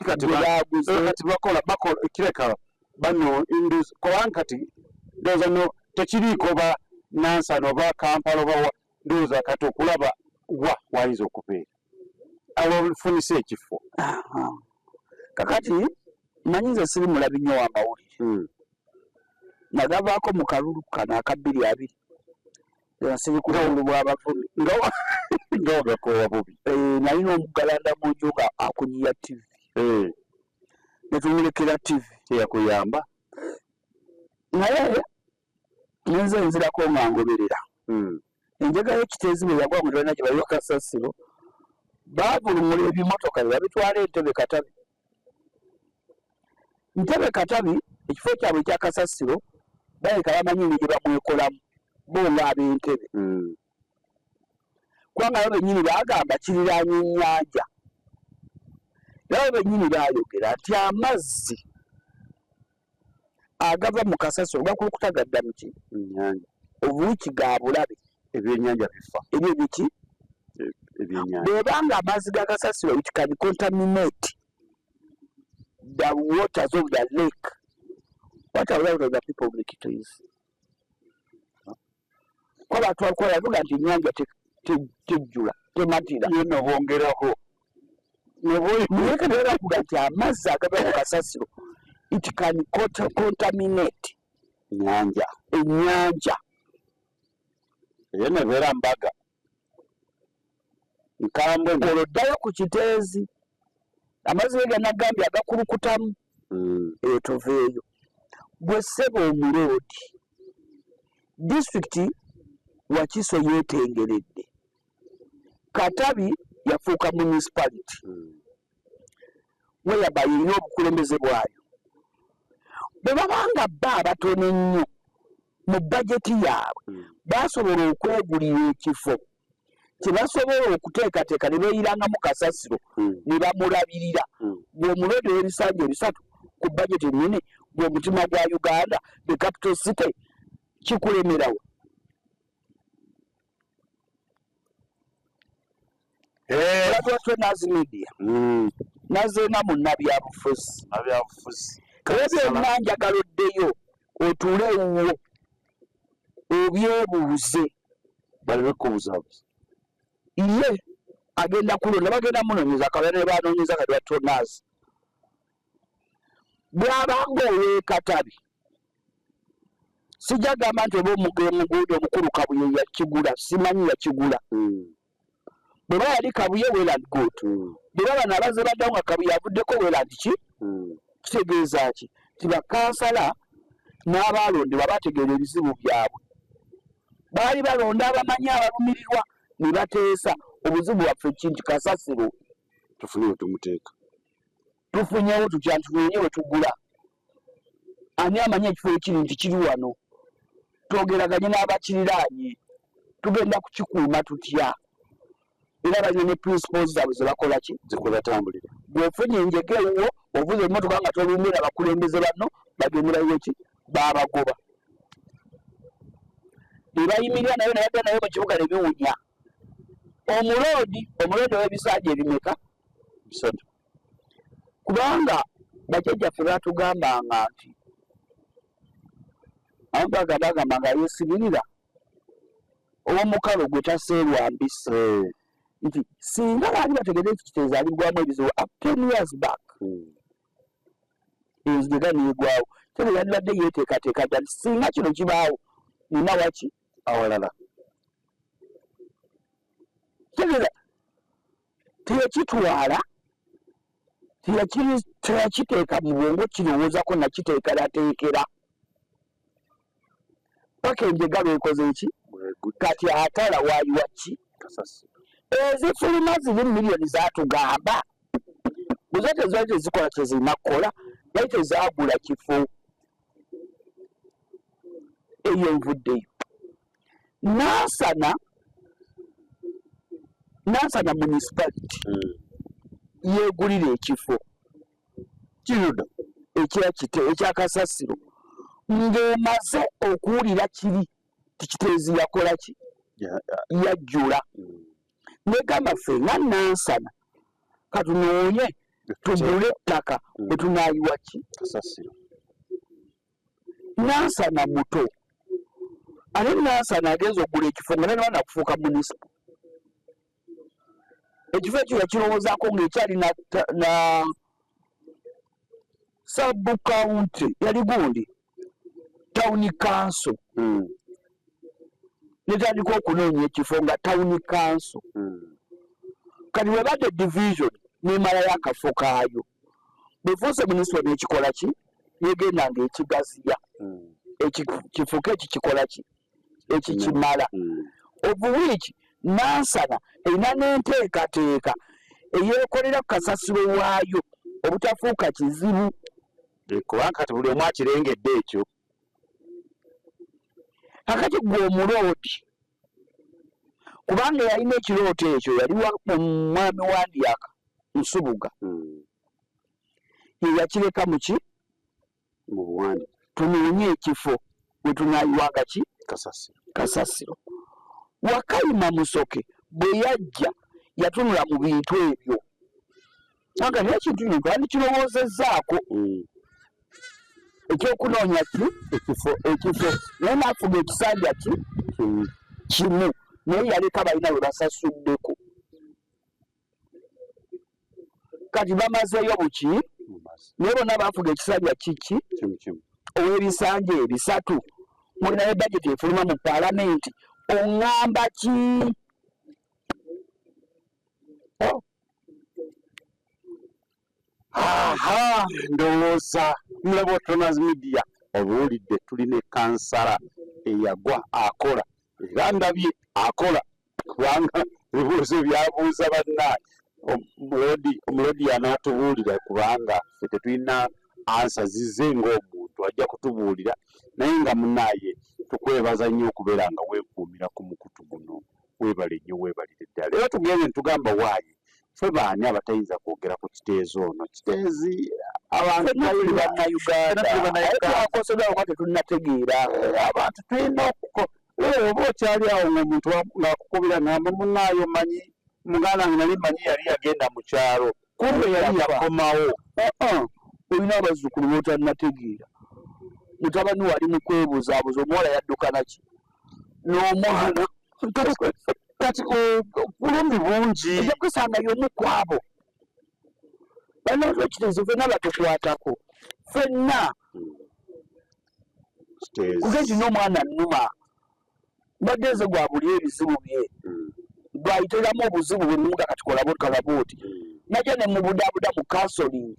Kati bakola kireka bano induzi kubanga kati ndowooza no tekiriiko ba Nansana oba Kampala oba ndowooza kati okulaba wayinza okubeera abafunisa ekifo. Kakati manyi nze siri mulabi nnyo w'amawulire. Nagavaako mu kalulu kano aka 2-2. Siri kulawulu bw'abavubi. Nga ogakoowa bubi. Nalina omuggalanda mu nju nga akunyiya TV. Ne tumulekera TV. Teyakuyamba? Naye nze nzirako nga ngoberera. Enjega y'ekiteezi bwe yagwa mu tolina gye baliyo kasasiro, baavulumula ebimotoka ne babitwala Entebbe Katabi. Ntebbe Katabi ekifo kyabwe ekya kasasiro baleka bamanyi gye bamwekolamu bo ng'ab'Entebbe. Kubanga bo bennyini baagamba kiriraanye ennyanja. Era bo bennyini baayogera nti amazzi agava mu kasasiro gakulukuta gadda mu ki? Ennyanja. Obuuki ga bulabe. Ebyennyanja bifa. Ebyo biki? Ebyennyanja. Bw'obanga amazzi ga kasasiro it can contaminate the waters of the lake. What about the people of the Kitois? Kwa batu wakola yavuga nti ennyanja tejjula, tematira. Yonna bongerako. Mweke bwera kuga nti amazzi agava mu kasasiro it can contaminate ennyanja. Yonna ebeera mbaga. Nkambwe oloddayo ku kiteezi amazzi ge ganagambye agakulukutamu eyo toveeyo. Bwe sseba omuloodi disitulikiti Wakiso yeetengeredde, Katabi yafuuka municipality weyaba erina obukulembeze bwayo. Bwe babanga bba abatono ennyo mu bajeti yaabwe basobola okwegulira ekifo kye basobola okuteekateeka ne beeyirangamu kasasiro ne bamulabirira. Bw'omuloodi w'ebisanja 3 ku bajeti ennene bw'omutima gwa Uganda, the capital city, kikulemerawo. Lwatwatwe Nazi Media nazeena mu nabyabufuzi. Era byonna njagala oddeyo otuule ewuwo obyebuuze. baleme kubuzabuza. Ye agenda kulonda bagenda munoonyeza kabane banoonyeza kati batonazi. Bw'abanga ow'e Katabi sijja gamba nti oba omuguudo omukulu Kabuye yakigula, simanyi yakigula. Bwe baba yali Kabuye Wayland Good, bwe baba nabaze baddawo nga Kabuye avuddeko Wayland ki? Kitegeeza ki? Ti bakansala n'abalondebwa bategeera ebizibu byabwe. Baali balonda abamanyi abalumirirwa ne bateesa obuzibu bwaffe kinti kasasiro. Tufunewo tumuteeka. Tufunyewo tutya tufunye we tugula. Ani amanyi ekifo ekiri nti kiri wano. Twogeraganye n'abakiriraanye. Tugenda kukikuuma tutya. era balina ne principles zaabwe ze bakola ki zikubatambulira. bw'ofunye enjege ewuwo ovuze emmotoka nga tolumbira abakulembeze banno bagenderayo ki baabagoba ne bayimirira nayo nayadda nayo mu kibuga ne biwunya omuloodi w'ebisaaja ebimeka 3 kubanga bajjajjaffe baatugambanga nti bagamba nga yeesibirira ow'omukalo gwe taseerwa mbisi nti singa baali bategedde ekiteezaalibwamu ebizibu up 10 years back enzigega neegwawo tebe yandibadde yeeteekateeka ddala singa kino kibaawo nina waki awalala tegeeza teyakitwala teyakiteeka mu bwongo kirowoozako nakiteekerateekera paka enjega lwekoze eki kati atala waayiwa ki ezifuluma ziri miliyoni zaatugamba buzo tezaali tezikola kyezirina kukola naye tezaagula kifo eyo envuddeyo Nansana municipality yeegulira ekifo kiruda ekya Kasasiro ng'emaze okuwulira kiri tikiteezi yakola ki yajjula negamba ffe nga Nansana katunoonye tugule ettaka bwe tunaayiwa ki Nansana muto ate Nansana agenza okugula ekifo nga nene banakufuuka munisipa ekifo ekyo yakirowoozaako ng'ekyali na sabu county yali gundi town council netandika okunoonya ekifo nga town council kati webadde division nemalayo akafo kaayo bwefuuse munisipule nekikola ki yegenda ng'ekigaziya kifuuka ekikikola ki ekikimala obuwiiki Nansana erina n'enteekateeka eyeekolera ku kasasiro waayo obutafuuka kizibu kubanga kati buli omu akirengedde ekyo kakati gwe omuloodi kubanga yalina ekirooto ekyo yali mwami wa Ndyaka Nsubuga yeyakireka muki mu buwandi tunoonye ekifo we tunaayiwanga ki Kasasiro Wakayima Musoke bwe yajja yatunula mu bintu ebyo anga naye ekintu kino twandikirowoozezaako ekyokunoonya ki ekifo naye naafuga ekisanja ki kimu naye yaleka balina bwe basasuddeko kati bamazeeyo buki naye bonna baafuga ekisanja kiki ow'ebisanja 3 mulina ne bajeti efuluma mu paalamenti oŋŋamba ki ndowooza mulaba Otoners Media obuwulidde tulina ekansala eyagwa akola era ndabye akola kubanga ebibuuzo byabuuza bannaye omuloodi anaatubuulira kubanga ffe tetulina ansa zize ng'omuntu ajja kutubuulira naye nga munaaye tukwebaza nnyo okubeera nga weekuumira ku mukutu guno weebale nnyo weebalire ddala era tugende ntugamba waayi ffe baani abatayinza kwogera ku kiteezi ono kiteezi abantu bannayuganda tetunnategeera abantu tulina oba okyali awo ng'omuntu ng'akukubira ngamba munaayo manyi muganda wange nali manyi yali yagenda mu kyalo kumbe yali yakomawo olina abazzukulu b'otannategeera mutabani wali mu kwebuzaabuza omuwala yadduka naki n'omwana kati bulumi bungi ojja kusanga y'omu ku abo balina ekiteezo ffenna batukwatako ffenna kugezi n'omwana nnuma mbadde nze gwabuli ebizibu bye bwayitiramu obuzibu bwe munga kati kalabooti najja ne mubudaabuda mu kansoling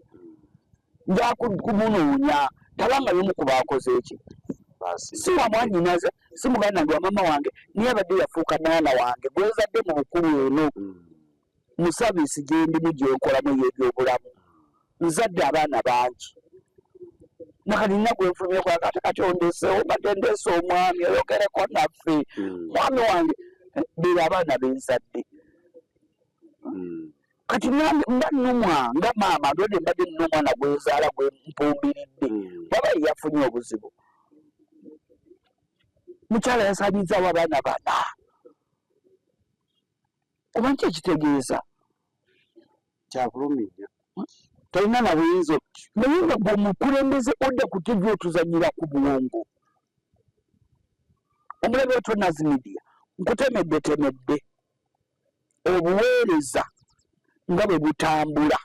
njakumunoonya tabanga y'omu ku baakoze eki si wa mwanyinaze si muganda wange wa mama wange niye abadde yafuuka mwana wange gwezadde mu bukulu eno mu saviisi gyendimu gyenkolamu y'ebyobulamu nzadde abaana bangi nakati nina gwenfulumye kati ondeseewo mbadde ndeese omwami oyogereko naffe mwami wange beera abaana benzadde kati mba nnumwa nga maama ndode mbadde nnina omwana gwe nzaala gwe mpumbiridde baba yafunye obuzibu mukyala yasaanyizaawo abaana bana oba nki ekitegeeza kyabuluminya tolina na buyinza naye nga gwe omukulembeze odda ku tivi otuzanyira ku bwongo omulabe wetwe Nazimidia nkutemedde obuweereza nga bwe butambula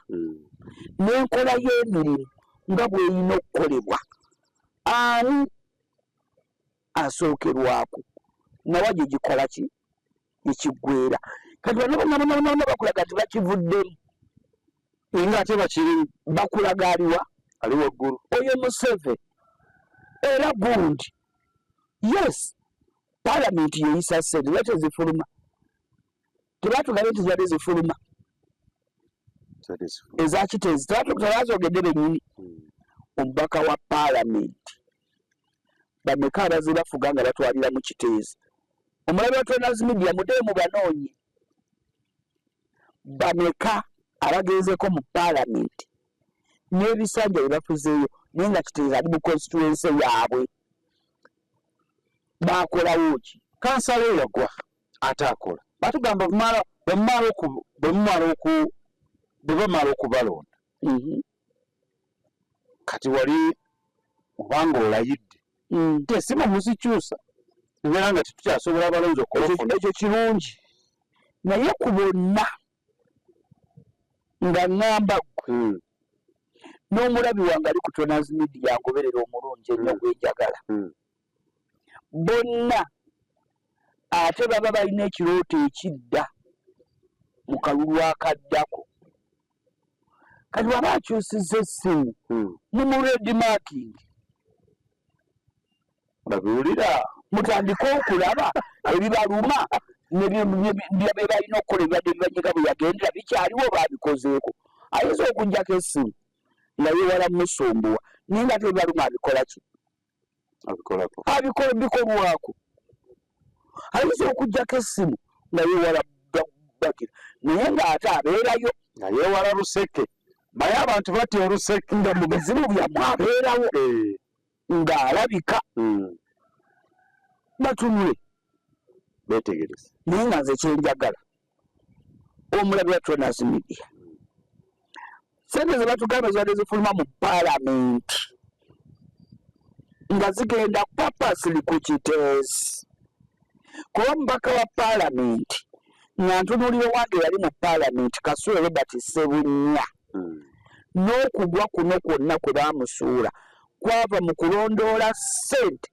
n'enkola y'emirimu nga bw'erina okukolebwa ani asookerwako nawa gye gikola ki ekiggweera kati bana bakulaga nti bakivuddemu nga ate bakirimu bakulaga aliwa ali waggulu oyo Museveni era gundi yes palamenti yeyisa ssente lwaki ezifuluma tebatugambye nti zibadde zifuluma ezakiteezi tebazogedde bennyini omubaka wa palamenti bameka abaze bafuga nga batwalira mu kiteezi omulabe watwe Nazimidia muddeyo mu banoonyi bameka abagezeeko mu palamenti n'ebisanja bye bafuzeeyo naye nga kiteezi ali mu constituency yaabwe bakolawo ki kansala yagwa ate akola batugamba bwe bamala okubalonda kati wali obanga olayidde tesimu muzikyusa ebeera nga tetukyasobola abalonzi okubafuna ekyo kirungi naye ku bonna nga ŋŋamba ggwe n'omulabi wange ali ku Nazimidia yangoberera omulungi ennyo gwenjagala bonna ate baba balina ekirooto ekidda mu kalulu akaddako kati waba akyusizza essimu mumuledi marking babiwulira mutandike okulaba ebibaluma bye balina okukola ebibadde bibanyiga bwe yagendera bikyaliwo baabikozeeko ayinza okugjako essimu nga yewala musumbuwa naye nga tebibaluma abikola ki bikolwako ayinza okugjako essimu nga yewala bakira naye ng'ate abeerayo nga yeewala luseke naye abantu batya oluseke nga mu bizibu byammwe abeerawo ng'alabika batunule beetegereza naye nga nze kyenjagala omulabi watwe Nazimidia sente ze batugamba zibadde zifuluma mu palamenti nga zigenda papasili ku kiteezi kuba omubaka wa palamenti nga ntunuulira owange yali mu palamenti Kasule Robert Ssebunya n'okugwa kuno kwonna kwe baamusuula kwava mu kulondoola ssente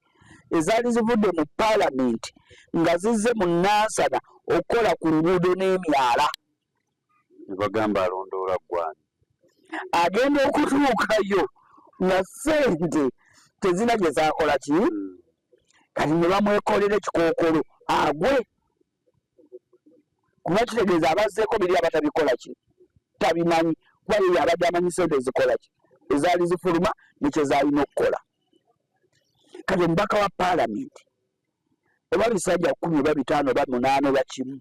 ezaali zivudde mu palamenti nga zizze mu Nansana okukola ku nguudo n'emyala ne bagamba alondoola gwani agenda okutuukayo nga ssente tezina gye zaakola ki kati ne bamwekolera ekikookolo agwe kuba kitegeeza abazzeeko biri abatabikola ki tabimanyi kuba yeye abadde amanyi ssente ezikola ki ezaali zifuluma nekye zaalina okukola kati omubaka wa palamenti oba bisajja 10 oba 5 oba 8 oba kimu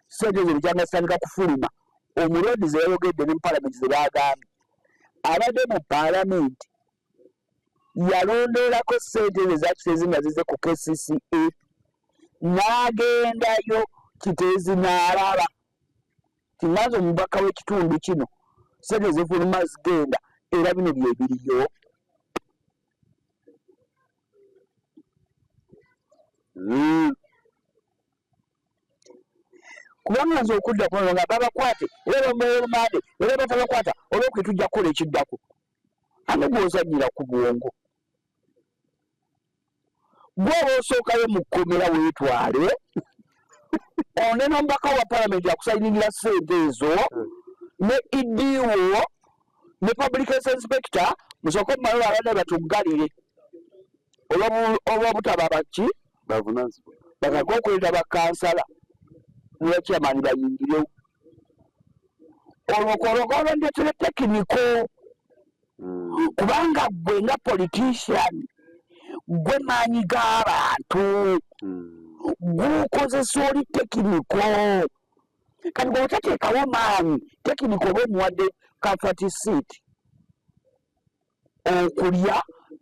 ssente ezo bikyanga zitandika kufuluma omulodi ze yayogedde ne mu palamenti ze baagambye abadde mu palamenti yalondoolako ssente ezo ezakiteezi nga zize ku KCCA n'agendayo kiteezi n'alaba tinaaza omubaka w'ekitundu kino ssente zifuluma zigenda era bino byebiriyo kubanga nze okudda kuno nga babakwate era bamulumande era batabakwata olwokuli tujja kukola ekiddako ane gw'ozannyira ku bwongo gw'oba osookayo mu kkomera weetwale one n'omubaka wa palamenti akusayinira ssente ezo ne EDO ne public health inspector musooke mumalala abana batuggalire olw'obutaba baki bavunanyizibwa bakaka okuleta bakansala n'abakyamaani bayingirewo olwokolokolo ndetere tekiniko kubanga gwe nga politician gwe maanyi g'abantu gukozesa oli tekiniko kati bw'otateekawo maanyi tekiniko oba omuwadde comfort seat okulya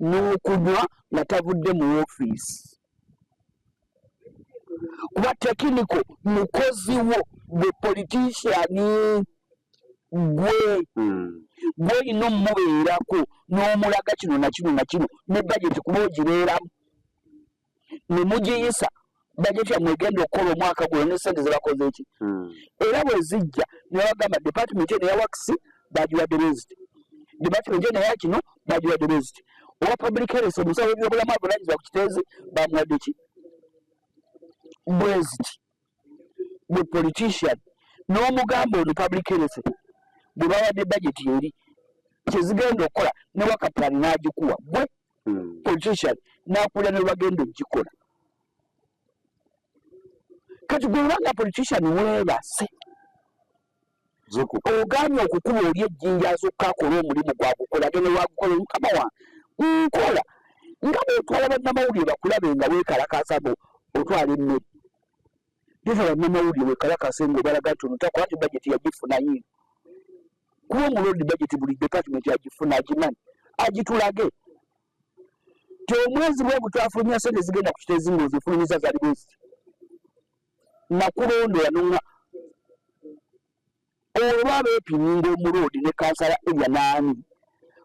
n'okunywa nga tavudde mu woofiisi kuba tekiniko mukozi wo gwe politiciani gw'olina omumubeerako n'omulaga kino na kino na kino ne bajeti kuba ogibeeramu ne mugiyisa bajeti yammwe egenda okukola omwaka guno ne ssente ze bakoze eki era bwe zijja ne bagamba department eno eya wakisi bagiwadde beziti department eno eya kino bagiwadde beziti owa public health omusawo w'ebyobulamu avunanyizibwa ku kiteezi bamuwadde ki bweziti bwe politician n'omugamba ono public health bwe bawadde bajeti eri kyezigenda okukola ne wakapulani n'agikuwa gwe politician n'akulira ne bagenda okugikola kati gwe obanga politician weebase ogaanye okukuba oli ejjinja azokka akola omulimu gwagukola agende wagukola mukama wange nkola nga bwotwala bannamawulire bakulabe nga weekalakasa otwala emmere leta bannamawulire weekalakase ngaobalaga nti onotakola nti bajeti yagifunayo kuba omulodi bajeti buli department yagifuna agimanyi agitulage ti omwezi bwe butwafunya sente zigenda ku kiteezi ng'ozifulumisa zali bwezi nakulondera nonga olwa beepiminga omulodi ne kansala erya naani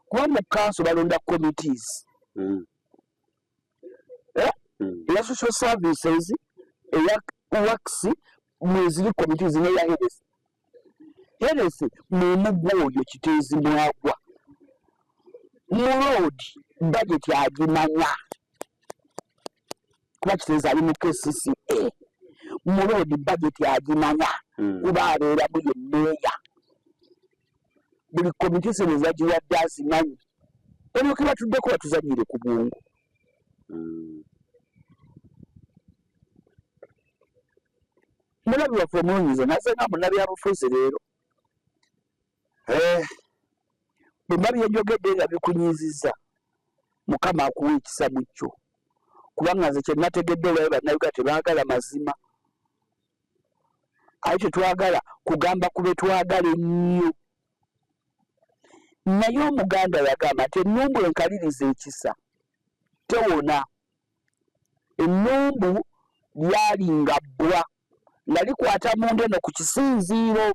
kuba mu kanso balonda committees eya social services eya wakisi mweziri committees neya heresi mumugwa oyo kiteezi mwagwa mulodi bajeti agimanya kuba kiteezi ali mu KCCA mulodi bajeti agimanya kuba abeeramu ye mmeeya buli komiti zino zagiwadde azimanyi olyoke batuddeko batuzanyire ku bwongo mulabi waffe omuwunyize naze nga munnabyabufuzi leero bwemba byenjogedde nga bikunyiizizza mukama akuwa ekisa mu kyo kubanga nze kyenategedde olwayo bannayuganda tebaagala mazima aye tetwagala kugamba ku betwagala ennyo naye omuganda yagamba nti ennumbu enkaliriza ekisa tewona ennumbu lyalinga bbwa nga likwata mundu eno ku kisinziiro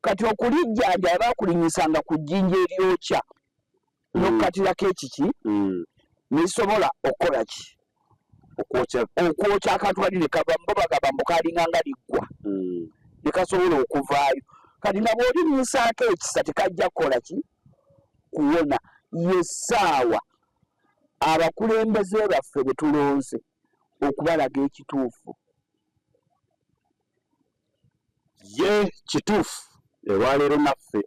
kati okulijjanja baakulinyisanga ku jjinja eryokya n'okkatirako ekiki nisobola okukola ki okwokya akatwali ne kava mbo bagamba mbu kalinga nga liggwa ne kasobola okuvaayo kati nga bw'olinyisaako ekisa tekajja kukola ki kuwona yessaawa abakulembeze baffe bwe tulonze okubalaga ekituufu ye kituufu olwaleero naffe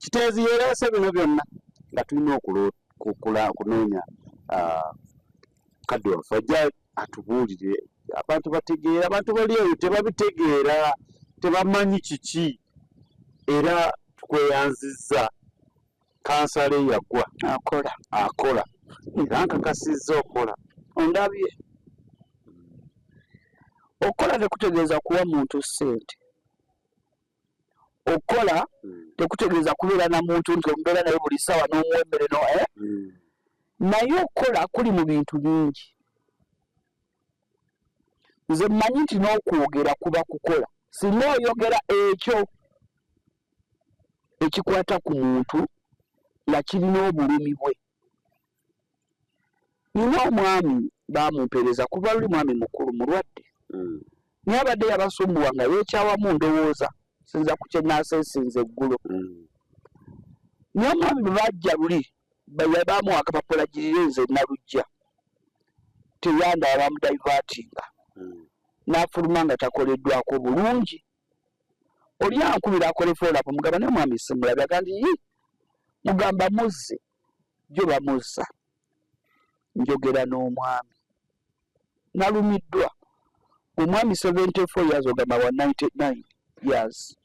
kiteezi yeerese bino byonna nga tulina kunoonya kadde waffe ajja atubuulire abantu bategeera abantu bali eyo tebabitegeera tebamanyi kiki era tukweyanzizza kansala eyagwa akola era nkakasizza okola ondabye okukola tekutegeeza kuwa muntu ssente okukola tekutegeeza kubeera na muntu nti omubeera naye buli ssaawa n'omuwemmere naye okukola kuli mu bintu bingi nze mmanyi nti n'okwogera kuba kukola singa oyogera ekyo ekikwata ku muntu nga kirina obulumi bwe nina omwami baamumpeereza kuba luli mwami mukulu mulwadde naye abadde yabasumbuwa nga yeekyawamu ndowooza sinza ku kyenaaseesinza eggulo naye omwami bwe bajja luli baamuwa akapapula girire nze nalujja teyandaba bamudaivatinga n'afuluma nga takoleddwako bulungi oli ankubira akole foolapu mugamba naye mwami simulabe agandi mugamba muzze jo bamuzza njogera n'omwami nalumiddwa omwami 74 years ogamba wa 99 years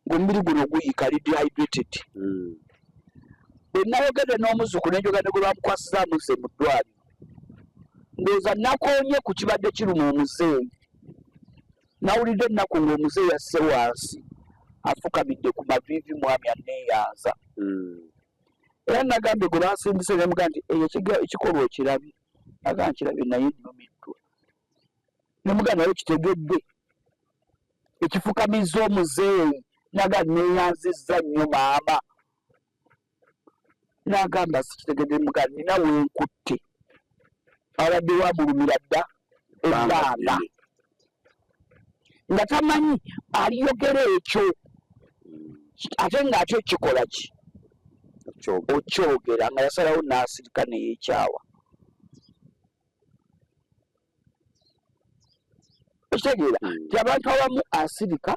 ng'omubiri guno guyika dehydrated bwe nayogedde n'omuzzukulu nenjogedde gwe bamukwasiza amuzze mu ddwaliro ndowooza nakoonye ku kibadde kiruma omuzeeyi nawulidde ennaku ng'omuzeeyi yasse wansi afukamidde ku maviivi mwami anneeyanza era nagambye gwe bansindise nemuga nti eyo ekikolwa okirabye aga nkirabye naye nnumiddwa nemuga naye kitegedde ekifukamiza omuzeeyi naga neeyanzizza nnyo maama nagamba sikitegedde muga nina wenkutte abadde wamulumira dda ebbanga nga tamanyi aliyogera ekyo ate ng'ate kikola ki okyogera nga yasalawo n'asirika neyeekyawa ekitegeera ti abantu abamu asirika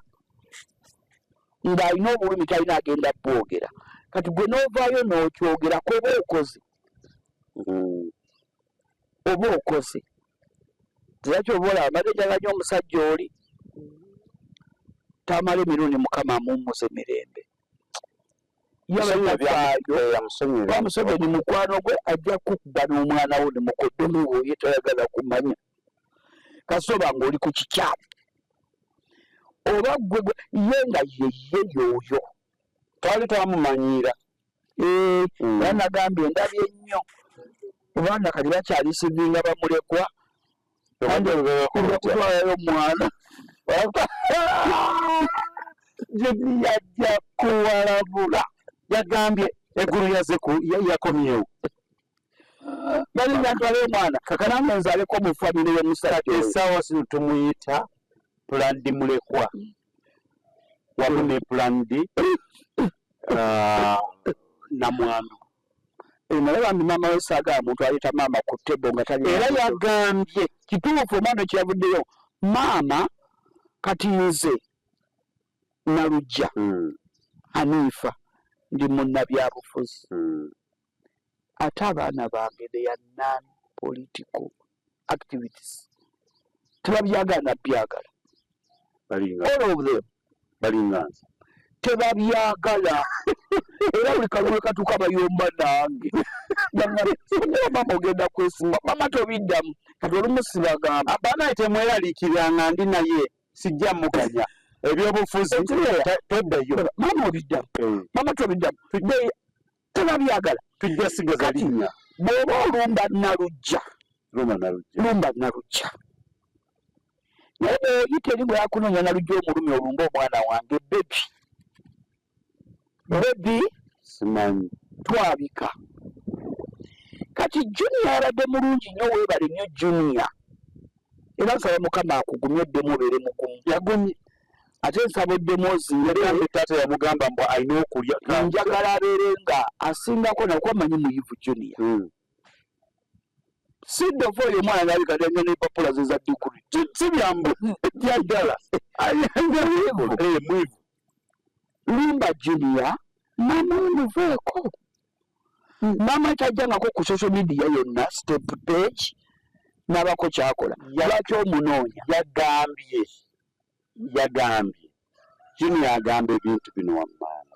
ng'alina obulumi talina agenda bwogera kati gwe n'ovaayo n'okyogera koba okoze oba okoze teyaki oba olaba mbadde njaganya omusajja oli tamala emirundi mukama amummuze mirembe bamuseveni mukwano gwe ajja kukuba n'omwana wo ne mukoddomi wo ye tayagala kumanya kasoba ng'oli ku kikyamu oba gwe ye nga yeye yooyo twali twamumanyiira era nagambye ndabye nnyo kubanga kati bakyalisivinga bamulekwa kutwalayo omwana yajja kuwalabula yagambye eggulu yakomyewo balinga ntwale omwana kakanange nzaleko mu famire y'omusajja essaawa zino tumuyita pulandi mulekwa wamu ne pulandi namwano naye bambi maama we saagala muntu ayita maama ku ttebo nga tali era yagambye kituufu omwana kyeyavuddeyo maama kati nze Nalujja Hanifa ndi munnabyabufuzi ate abaana bange they are non-political activities tebabyagala nabyagala all of them balinganze tebabyagala era buli kalulu katuuka bayomba nange mama ogenda kwesimba mama tobiddamu kati olumu sibagamba abaana temweraliikiranga ndi naye sijja muganya ebyobufuzi toddayo mama obiddamu mama tobiddamu tebabyagala tujja sigaza linnya bw'oba olumba Nalujja lumba Nalujja naye bw'oyita eri bwe yakunoonya Nalujja omulumi olumba omwana wange bebi simanyi twabika kati Junior abadde mulungi nnyo weebale nnyo Junior era nsaba Mukama akugumye eddemu obeere mugumu yagumye ate nsaba eddemoozi yagambye taata yamugamba mbu alina okulya njagala abeere nga asingako nakuba manyi muyivu Junior sidde oyo omwana nabikadenge n'empapula ze za diguli si byambu byaddala mwivu lumba Junior mama omuveeko mama tajjangako ku social media yonna step page n'abako kyakola lwaki omunoonya yagambye Junior agamba ebintu bino wammaana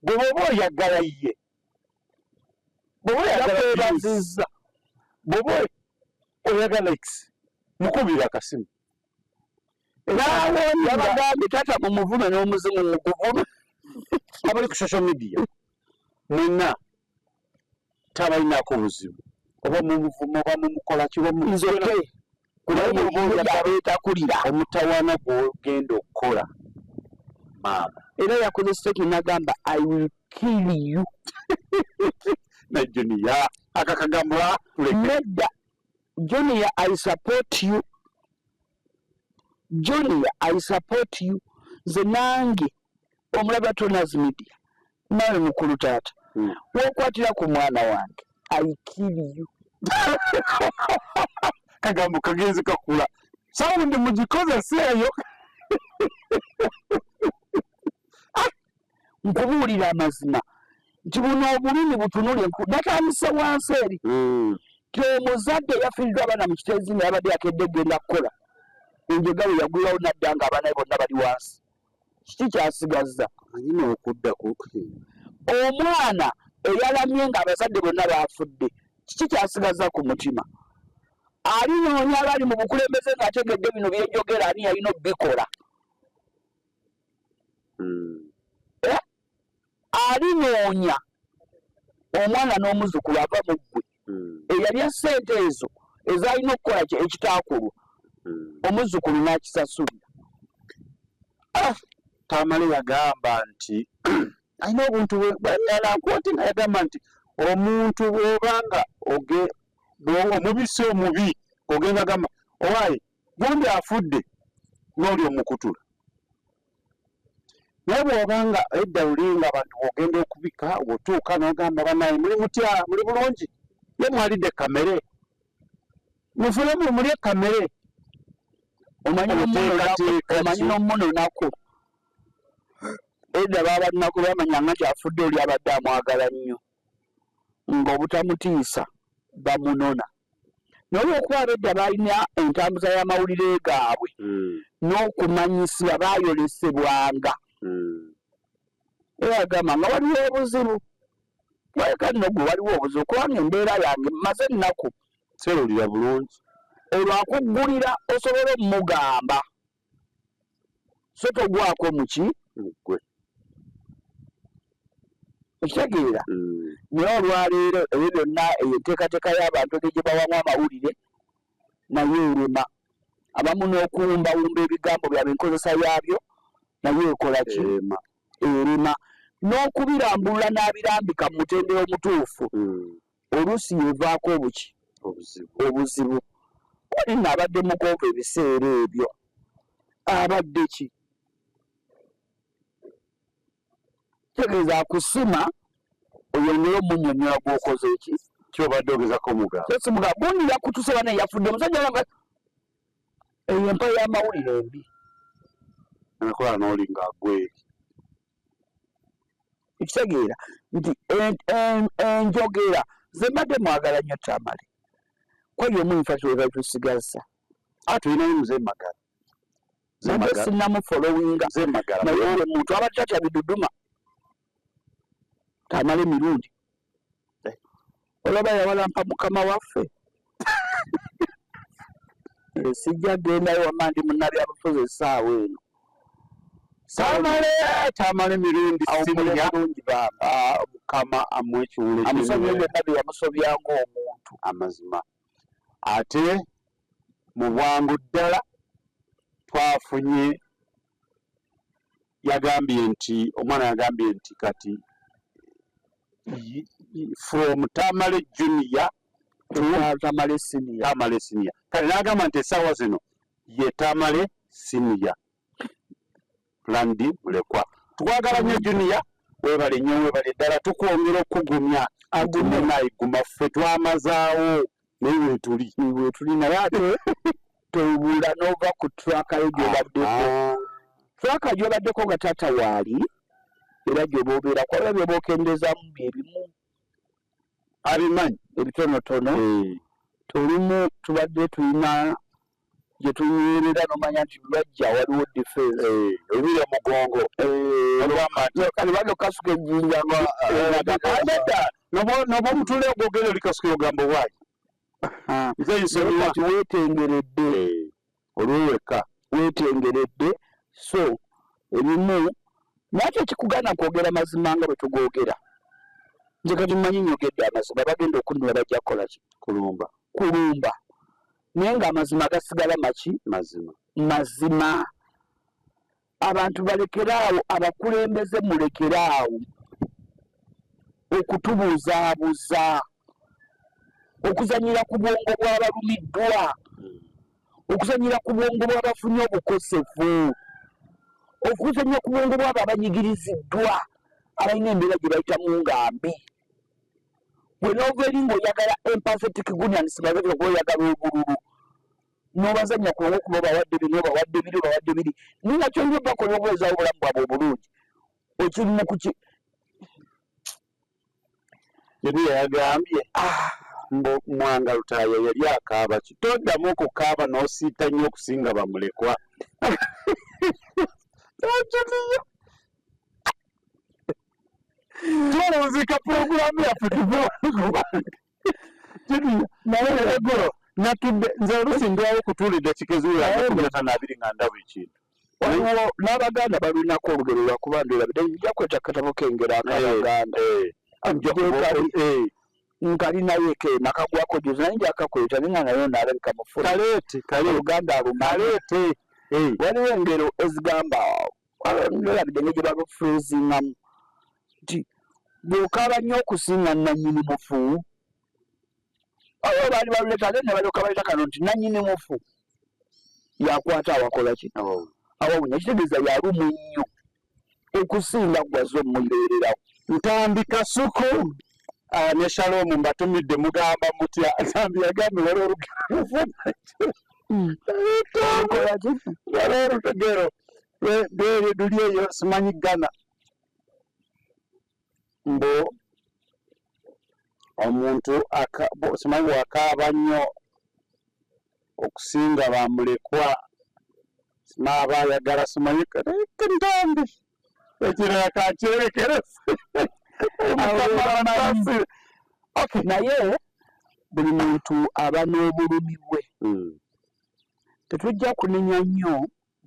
gwe bw'oba oyagala ye bw'oba oyagala bw'oba oyagala x mukubira akasimu yabagambye taata mumuvume n'omuzimu muguvume abali ku social media mwenna tabalinako buzibu oba mumuvuma oba mumukola kibanzoke kubaetakulira omutawaana gwogenda okukola maama era yakoze statement nagamba I will kill you na Junior akakagamba nedda Junior I support you Junior I support you nze nange omulaba Toners Media nawe mukulu taata wokwatira ku mwana wange I kill you kagambo kagenzi kakula sawa ndi mugikozeseeyo nkubuulira amazima nti buno obulumi butunule batandise wansi eri ti omuzadde yafiiriddwa abaana mu kiteezi naye abadde akedde genda kukola enjegalo yagwirawo nadda nga abaana bonna bali wansi kiki kyasigazza anyina okudda omwana eyalamye nga abazadde bonna baafudde kiki kyasigazza ku mutima alinoonya abali mu bukulembeze ng'ategedde bino byenjogera ani yalina obbikola. Alinoonya omwana n'omuzzukulu ava mu ggwe eyalya ssente ezo ezalina okukola ekitaakulu omuzzukulu n'akisasulira. Tamale yagamba nti alina obuntu bwenakooti nga yagamba nti omuntu bw'obanga omubisi omubi ogenda gamba owaayi gundi afudde n'oli omukutula. Naye bw'obanga edda lulinga abantu bw'ogenda okubika bw'otuuka n'ogamba banaye muli mutya muli bulungi ye mwalidde kamere mufulemu mulye kamere. Omanyi n'omuno nako edda babanako bamanyanga nti afudde oli abadde amwagala nnyo ng'obutamutiisa bamunona. Naye olw'okuba abedda balina entambuza y'amawulire gaabwe n'okumanyisibwa baayolesebwanga era agamba nga waliwo obuzibu waleka nno gwe waliwo obuzibu kubanga embeera yange mmaze ennaku serulira bulungi olwakuggulira osobola omugamba so togwako muki gwe okitegeera. Naye olwaleero ebyo byonna eyo enteekateeka y'abantu gye bawamu amawulire naye erema abamu n'okuwumbawumba ebigambo byabwe enkozesa yaabyo naye ekola ki erema n'okubirambulula n'abirambika mu mutendera omutuufu oluusi yevaako obuki obuzibu. Oli naabadde mukoova ebiseera ebyo abadde ki tegeeza akusima oyongere omunnyonnyola gw'okoze eki kyobadde ogezako omugabo kyesimuga gundi yakutusoba naye yafudde omusajja nga eyo empa y'amawulire embi nakola n'oli ng'agweri ekitegeera nti enjogera ze mbadde mwagala nnyo Tamale kwali omuyinfa tusigaza tulinayo muzemagala nate sinnamu followinga naye ole muntu abadde tatya biduduma Tamale emirundi olaba yawalampa mukama waffe sijja gendayo wamandi munnabyabufuzi essaawa eno Tamale emirundi simiya mukama amuwa ekiwulo amusobye byonna bye yamusobyanga omuntu amazima. Ate mu bwangu ddala twafunye omwana yagambye nti kati from Tamale Junior to Tamale Senior kale n'agamba nti essaawa zino ye Tamale Senior Landi mulekwa. Twagala nnyo Junior weebale nnyo weebale ddala tukwongera okugumya agumya ffe twamazaawo naye weetuli naye ate tobuula n'ova ku traka yo gy'obaddeko traka gy'obaddeko nga taata waali era gy'oba obeera kwabula by'obaokendezaamu byebimu abimanyi ebitonotono tolumu tubadde tulina gye tunywerera n'omanya nti lwajja waliwo defense ebiri omugongo kale badde okasuka ejjinja noba omutule ogwogere oli kasuka ogamba waayi nze nsonyiwa weetengeredde olweweka weetengeredde so ebimu nakyo kikugaana kwogera mazima nga bwe tugoogera. Nze kati mmanyi nyogedde amazima bagenda okunnula bajja kukola ki kulumba naye ng'amazima gasigala maki mazima. Abantu balekeraawo abakulembeze mulekeraawo okutubuzaabuza okuzanyira ku bwongo bw'abalumiddwa okuzanyira ku bwongo bw'abafunye obukosefu okuzanyira ku bwongo bw'abo abanyigiriziddwa abalina embeera gye bayitamu nga mbi. Bwe noova eri ng'oyagala empathetic gunyani simaze okweyagala obululu n'obazanya ku bwongo kuba obawadde biri naye nakyo nnyo bakola obwezaawo obulamu bwabwe obulungi okirimu kuki yali yagambye Mwanga Lutaaya yali akaaba kitoddamu okukaaba n'osiita nnyo okusinga bamulekwa twalowozeka puroguramu yaffe naye egolo natudde nze oluusi ndwawo kutuulidde kikeziweratanabiri nga ndaba ekintu waliwo n'abaganda balunako olugero lwakuba nderabidde nja kweta katabo kengera akabaganda nkali naye ke nakagwako juzi naye njakakweta ninga nayo nalabika mufuna oluganda alumaleete waliwo engero ezigamba nderabidde ne gye balufreezingamu nti bw'okaaba nnyo okusinga nannyini mufu abo baali baluleta ate ne balyoka baleta kano nti nannyini mufu yakwata awakola kino awawunya ekitegeeza yalumu nnyo okusinga gwazo muyireererawo ntambika suku ne Shalom mbatumidde mugamba mutya ntambi yagambe wali olugero lweri luli eyo simanyi Ghana mbo omuntu simanyi wakaaba nnyo okusinga bamulekwa simaaba ayagala simanyi ntambi ekirala kakyerekerese naye buli muntu aba n'obulumi bwe tetujja kunenya nnyo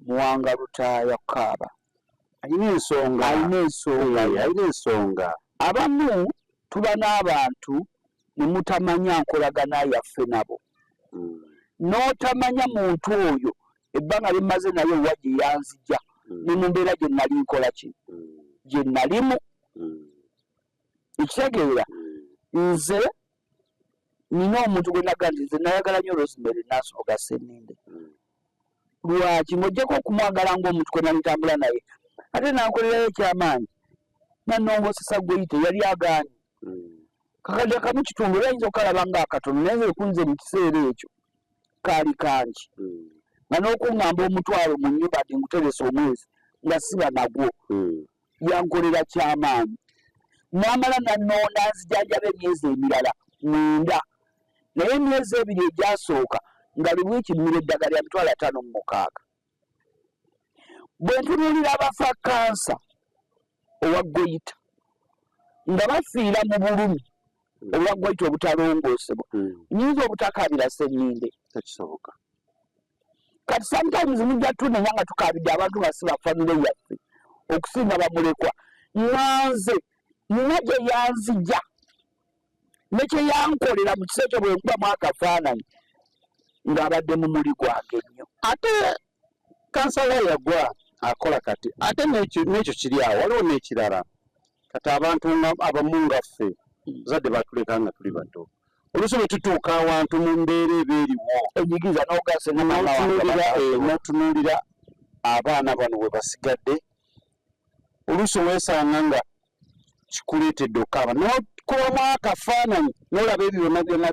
muwanga lutaaya kaaba alina ensonga abamu tuba n'abantu ne mutamanya nkolagana yaffe nabo n'otamanya muntu oyo ebbanga limaze naye wa gye yanzija ne mu mbeera gye nali nkola ki gye nalimu ekitegeera nze nina omuntu gwe naga nti nze nayagala nnyo Rosemary Nansoboga Senninde lwaki ng'ojjako okumwagala ng'omuntu kwe nali ntambula naye ate nankolerayo ekyamaanyi nanongosesa gweyite yali agaanye kakadde kamu kitundu era ayinza okalaba ng'akatono naye nze kunze mu kiseera ekyo kaali kangi nga n'okuŋŋamba omutwalo mu nnyumba ati nguteresa omwezi nga siba nagwo yankolera kyamaanyi n'amala nannoona nzijanjaba emyezi emirala 9 naye emyezi 2 egyasooka nga liwiiki mmira eddagala lya $5,600 bwe ntunuulira abafa kansa owa goyita nga bafiira mu bulumi obwa goyita obutalongoosebwa nyinza obutakabira Senninde tekisoboka kati sometimes mujja tunenya nga tukabidde abantu nga si ba famire yaffe okusinga bamulekwa nze nina gye yanzija ne kye yankolera mu kiseera ekyo bwe nkubamu akafaananyi ng'abadde mu muli gwange nnyo ate kansala yagwa akola kati ate n'ekyo kiri awo waliwo n'ekirala kati abantu abamu ngaffe zadde batuleka nga tuli bato oluusi bwe tutuuka awantu mu mbeera eba eriwo enyigiza n'ogase n'otunuulira abaana bano we basigadde oluusi weesanga nga kikuleetedde okaaba n'okubamu akafaananyi n'olaba ebyo byonna byonna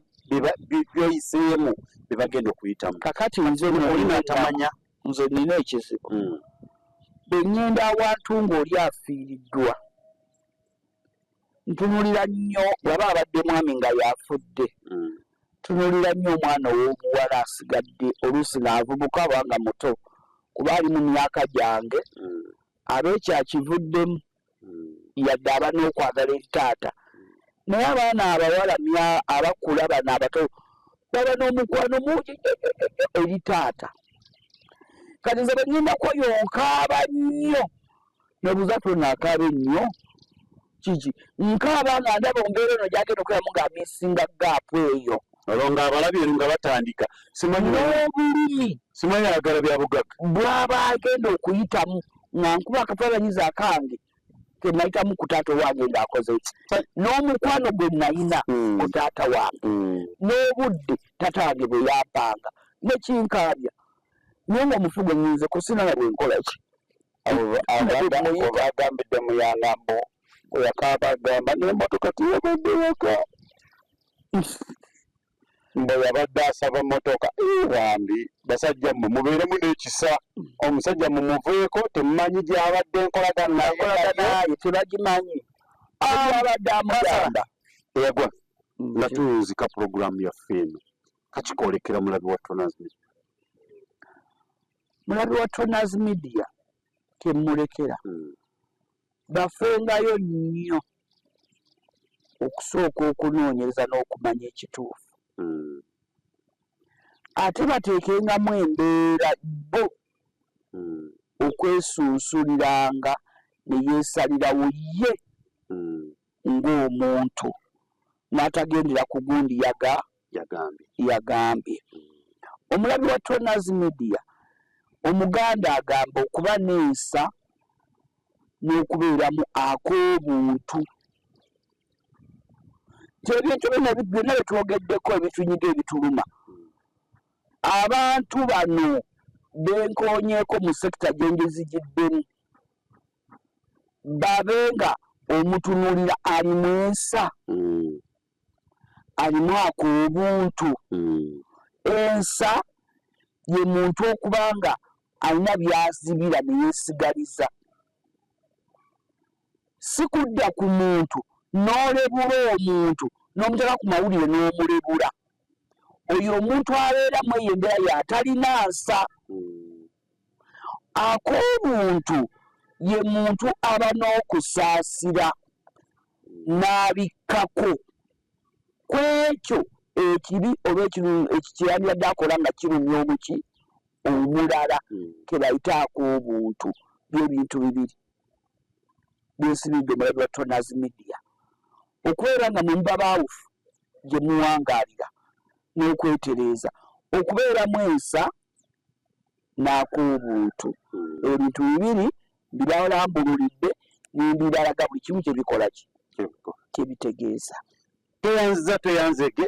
byoyiseemu bye bagenda okuyitamu kakati nze nina ekizibu bwe ŋŋenda awantu ng'oli afiiriddwa ntunuulira nnyo waba abadde mwami nga yafudde tunuulira nnyo omwana ow'obuwala asigadde oluusi n'avubuka abanga muto kuba ali mu myaka gyange aba ekyakivuddemu yadde aba n'okwagala eri taata naye abaana abawala abakula bano abato baba n'omukwano mungi eri taata kati nze bwe ŋŋenda kwoyo nkaaba nnyo nebuuza tonaakaaba ennyo kiki nkaaba nga ndaba ombeera eno gyagenda okulamu ng'amisinga gaapu eyo olwo ng'abalabye nga batandika n'obulumi simanyi ayagala bya bugagga bw'aba agenda okuyitamu nga nkuba akafaananyiza akange ke nayitamu ku taata wange ng'akoze n'omukwano gwe nayina ku taata wange n'obudde taata wange bwe yampanga nekinkaabya naye nga omufu gwe nnyinze kusinana bwe nkola ki agambidde muyanga mbu bwe yakaaba agamba n'emmotoka tiyabadde waka mbu yabadde asaba mmotoka bambi basajja mmwe mubeeremu n'ekisa omusajja mumuveeko temumanyi gy'abadde nkolaganaye tebagimanyi abadde amugamba eyagwa nga tuyunzika puroguramu yaffe eno kakikolekera mulabi wa Tonaz Media mulabi wa Tonaz Media kemulekera bafengayo nnyo okusooka okunoonyereza n'okumanya ekituufu ate bateekengamu embeera bo okwesunsuliranga ne yeesalirawo ye ng'omuntu n'atagendera ku gundi yagambye. Omulabi wa Tonazi Media Omuganda agamba okuba n'ensa n'okubeeramu ak'obuntu. Ebintu byonna byetwogeddeko ebitunyiga ebituluma, abantu bano benkoonyeeko mu sekita gye ngizigiddemu babe nga omutunuulira alimu ensa, alimu ak'obuntu. Ensa ye muntu okuba nga alina by'azibira ne yeesigaliza, si kudda ku muntu n'olebula omuntu n'omuteeka ku mawulire n'omulebula. Oyo omuntu abeeramu eyo embeera y'atalina nsa. Ak'obuntu ye muntu aba n'okusaasira n'abikkako ku ekyo ekibi oba ekiyandibadde akola nga kirumya omulala, ke bayita ak'obuntu. By'ebintu bibiri byesibidde omulabi wa Tonazi Media, okubeera nga mwe muba baawufu gye muwangaalira n'okwetereeza, okubeeramu ensa n'ak'obuntu. Ebintu bibiri mbiralambululidde nimbiralaga buli kimu kyebikola kyebitegeeza. Toyanzege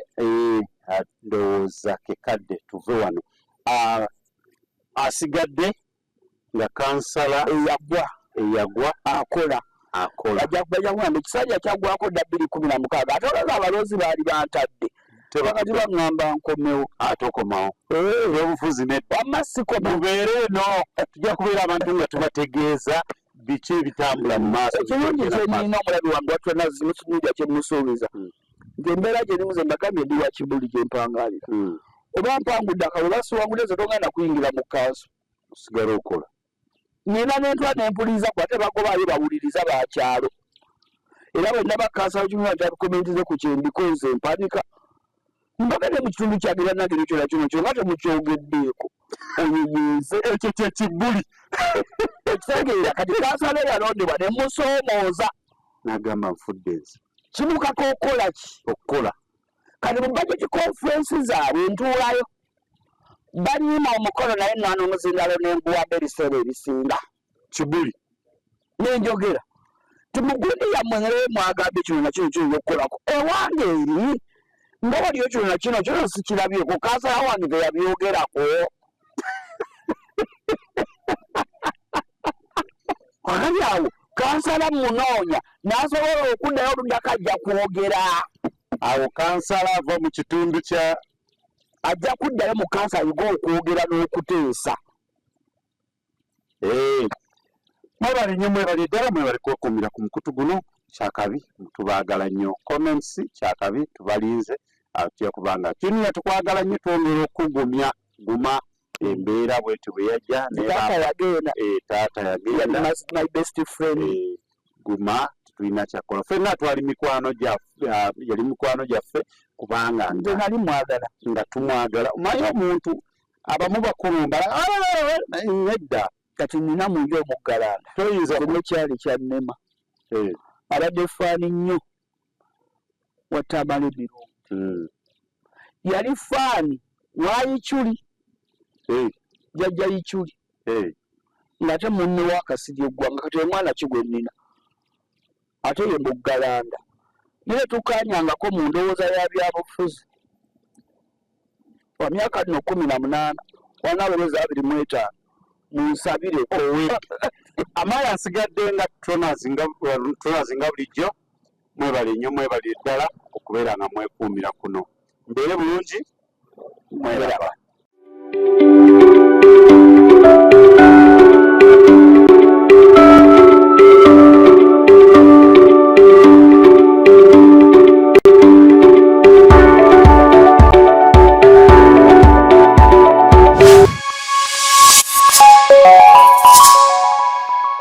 ndowooza kekadde tuve wano. Asigadde nga kansala eyagwa akola ajja kugamba ekisanja kyaggwako dda 2016 ate olaba abaloozi baali bantadde tebakati baŋŋamba nkomewo. Ate okomawo obufuzi wamma sikoma tubeere eno, tujja kubeera abantu nga tubategeeza biki ebitambula mu maaso. Ekirungi kyenina omulabi wange wa Tonazi Media kye musuubiza nti embeera gyerimu ze mbagambye ndi wa Kibuli gye mpangaalira. Oba mpangudde akalulu basiwangudde ze tongenda kuyingira mu kanso osigala okola. Nina n'entwa n'empuliza ku ate bagobaayo bawuliriza bakyalo. Era bwe ndaba kansala kimuwa nti abikomentize ku kyembikoze empanika. Mbagende mu kitundu kyagira nange nekyona kino nga temukyogeddeeko oyeyeeze. Ekyo kye Kibuli ekitegeera kati kansala yalondebwa ne musoomooza n'agamba nfudde nze. Kimukako okukola kati mu budget conference zaabwe ntuulayo banyiima omukono naye nnaana omuzindalo n'enguwadde ebiseera ebisinga. Kibuli nenjogera timugundi yammwe naye mwagambye kino na kino kiyinza okukolako ewange eri nga waliyo kino na kino sikirabyeko kansala wange ge yabyogerako. Ali awo kansala munoonya n'asobola okuddayo oluddako ajja kwogera. Awo kansala ava mu kitundu kya ajja kuddayo mu kansala yiga okwogera n'okuteesa. Mwebale nnyo, mwebale ddala, mwebale kwekuumira ku mukutu guno. Kyakabi tubaagala nnyo. Comments kyakabi tubalinze atya kubanga kiniya tukwagala nnyo, twongera okugumya guma embeera bwetu bwe yajja taata yagenda my best friend guma tulina kyakola. Ffenna twali mikwano gyaffe, yali mikwano gyaffe kubanga nze nali mwagala nga tumwagala. Omanyi omuntu abamu bakulumba nedda kati nina munju omuggalanda toyinza nekyali kyannema abadde faani nnyo watamala ebirungi. Yali faani wayikyuli jjajja yikyuli ng'ate munne w'akasiri eggwanga kati omwana kigwe nnina ate ye muggalanda naye tukanyangako mu ndowooza ya byabufuzi wa myaka nno 18 wanaabereza 25 munsabire amala nsigadde nga Tonazi nga bulijjo. Mwebale nnyo, mwebale ddala okubeera nga mwekuumira kuno. Mbeere bulungi, mweraba.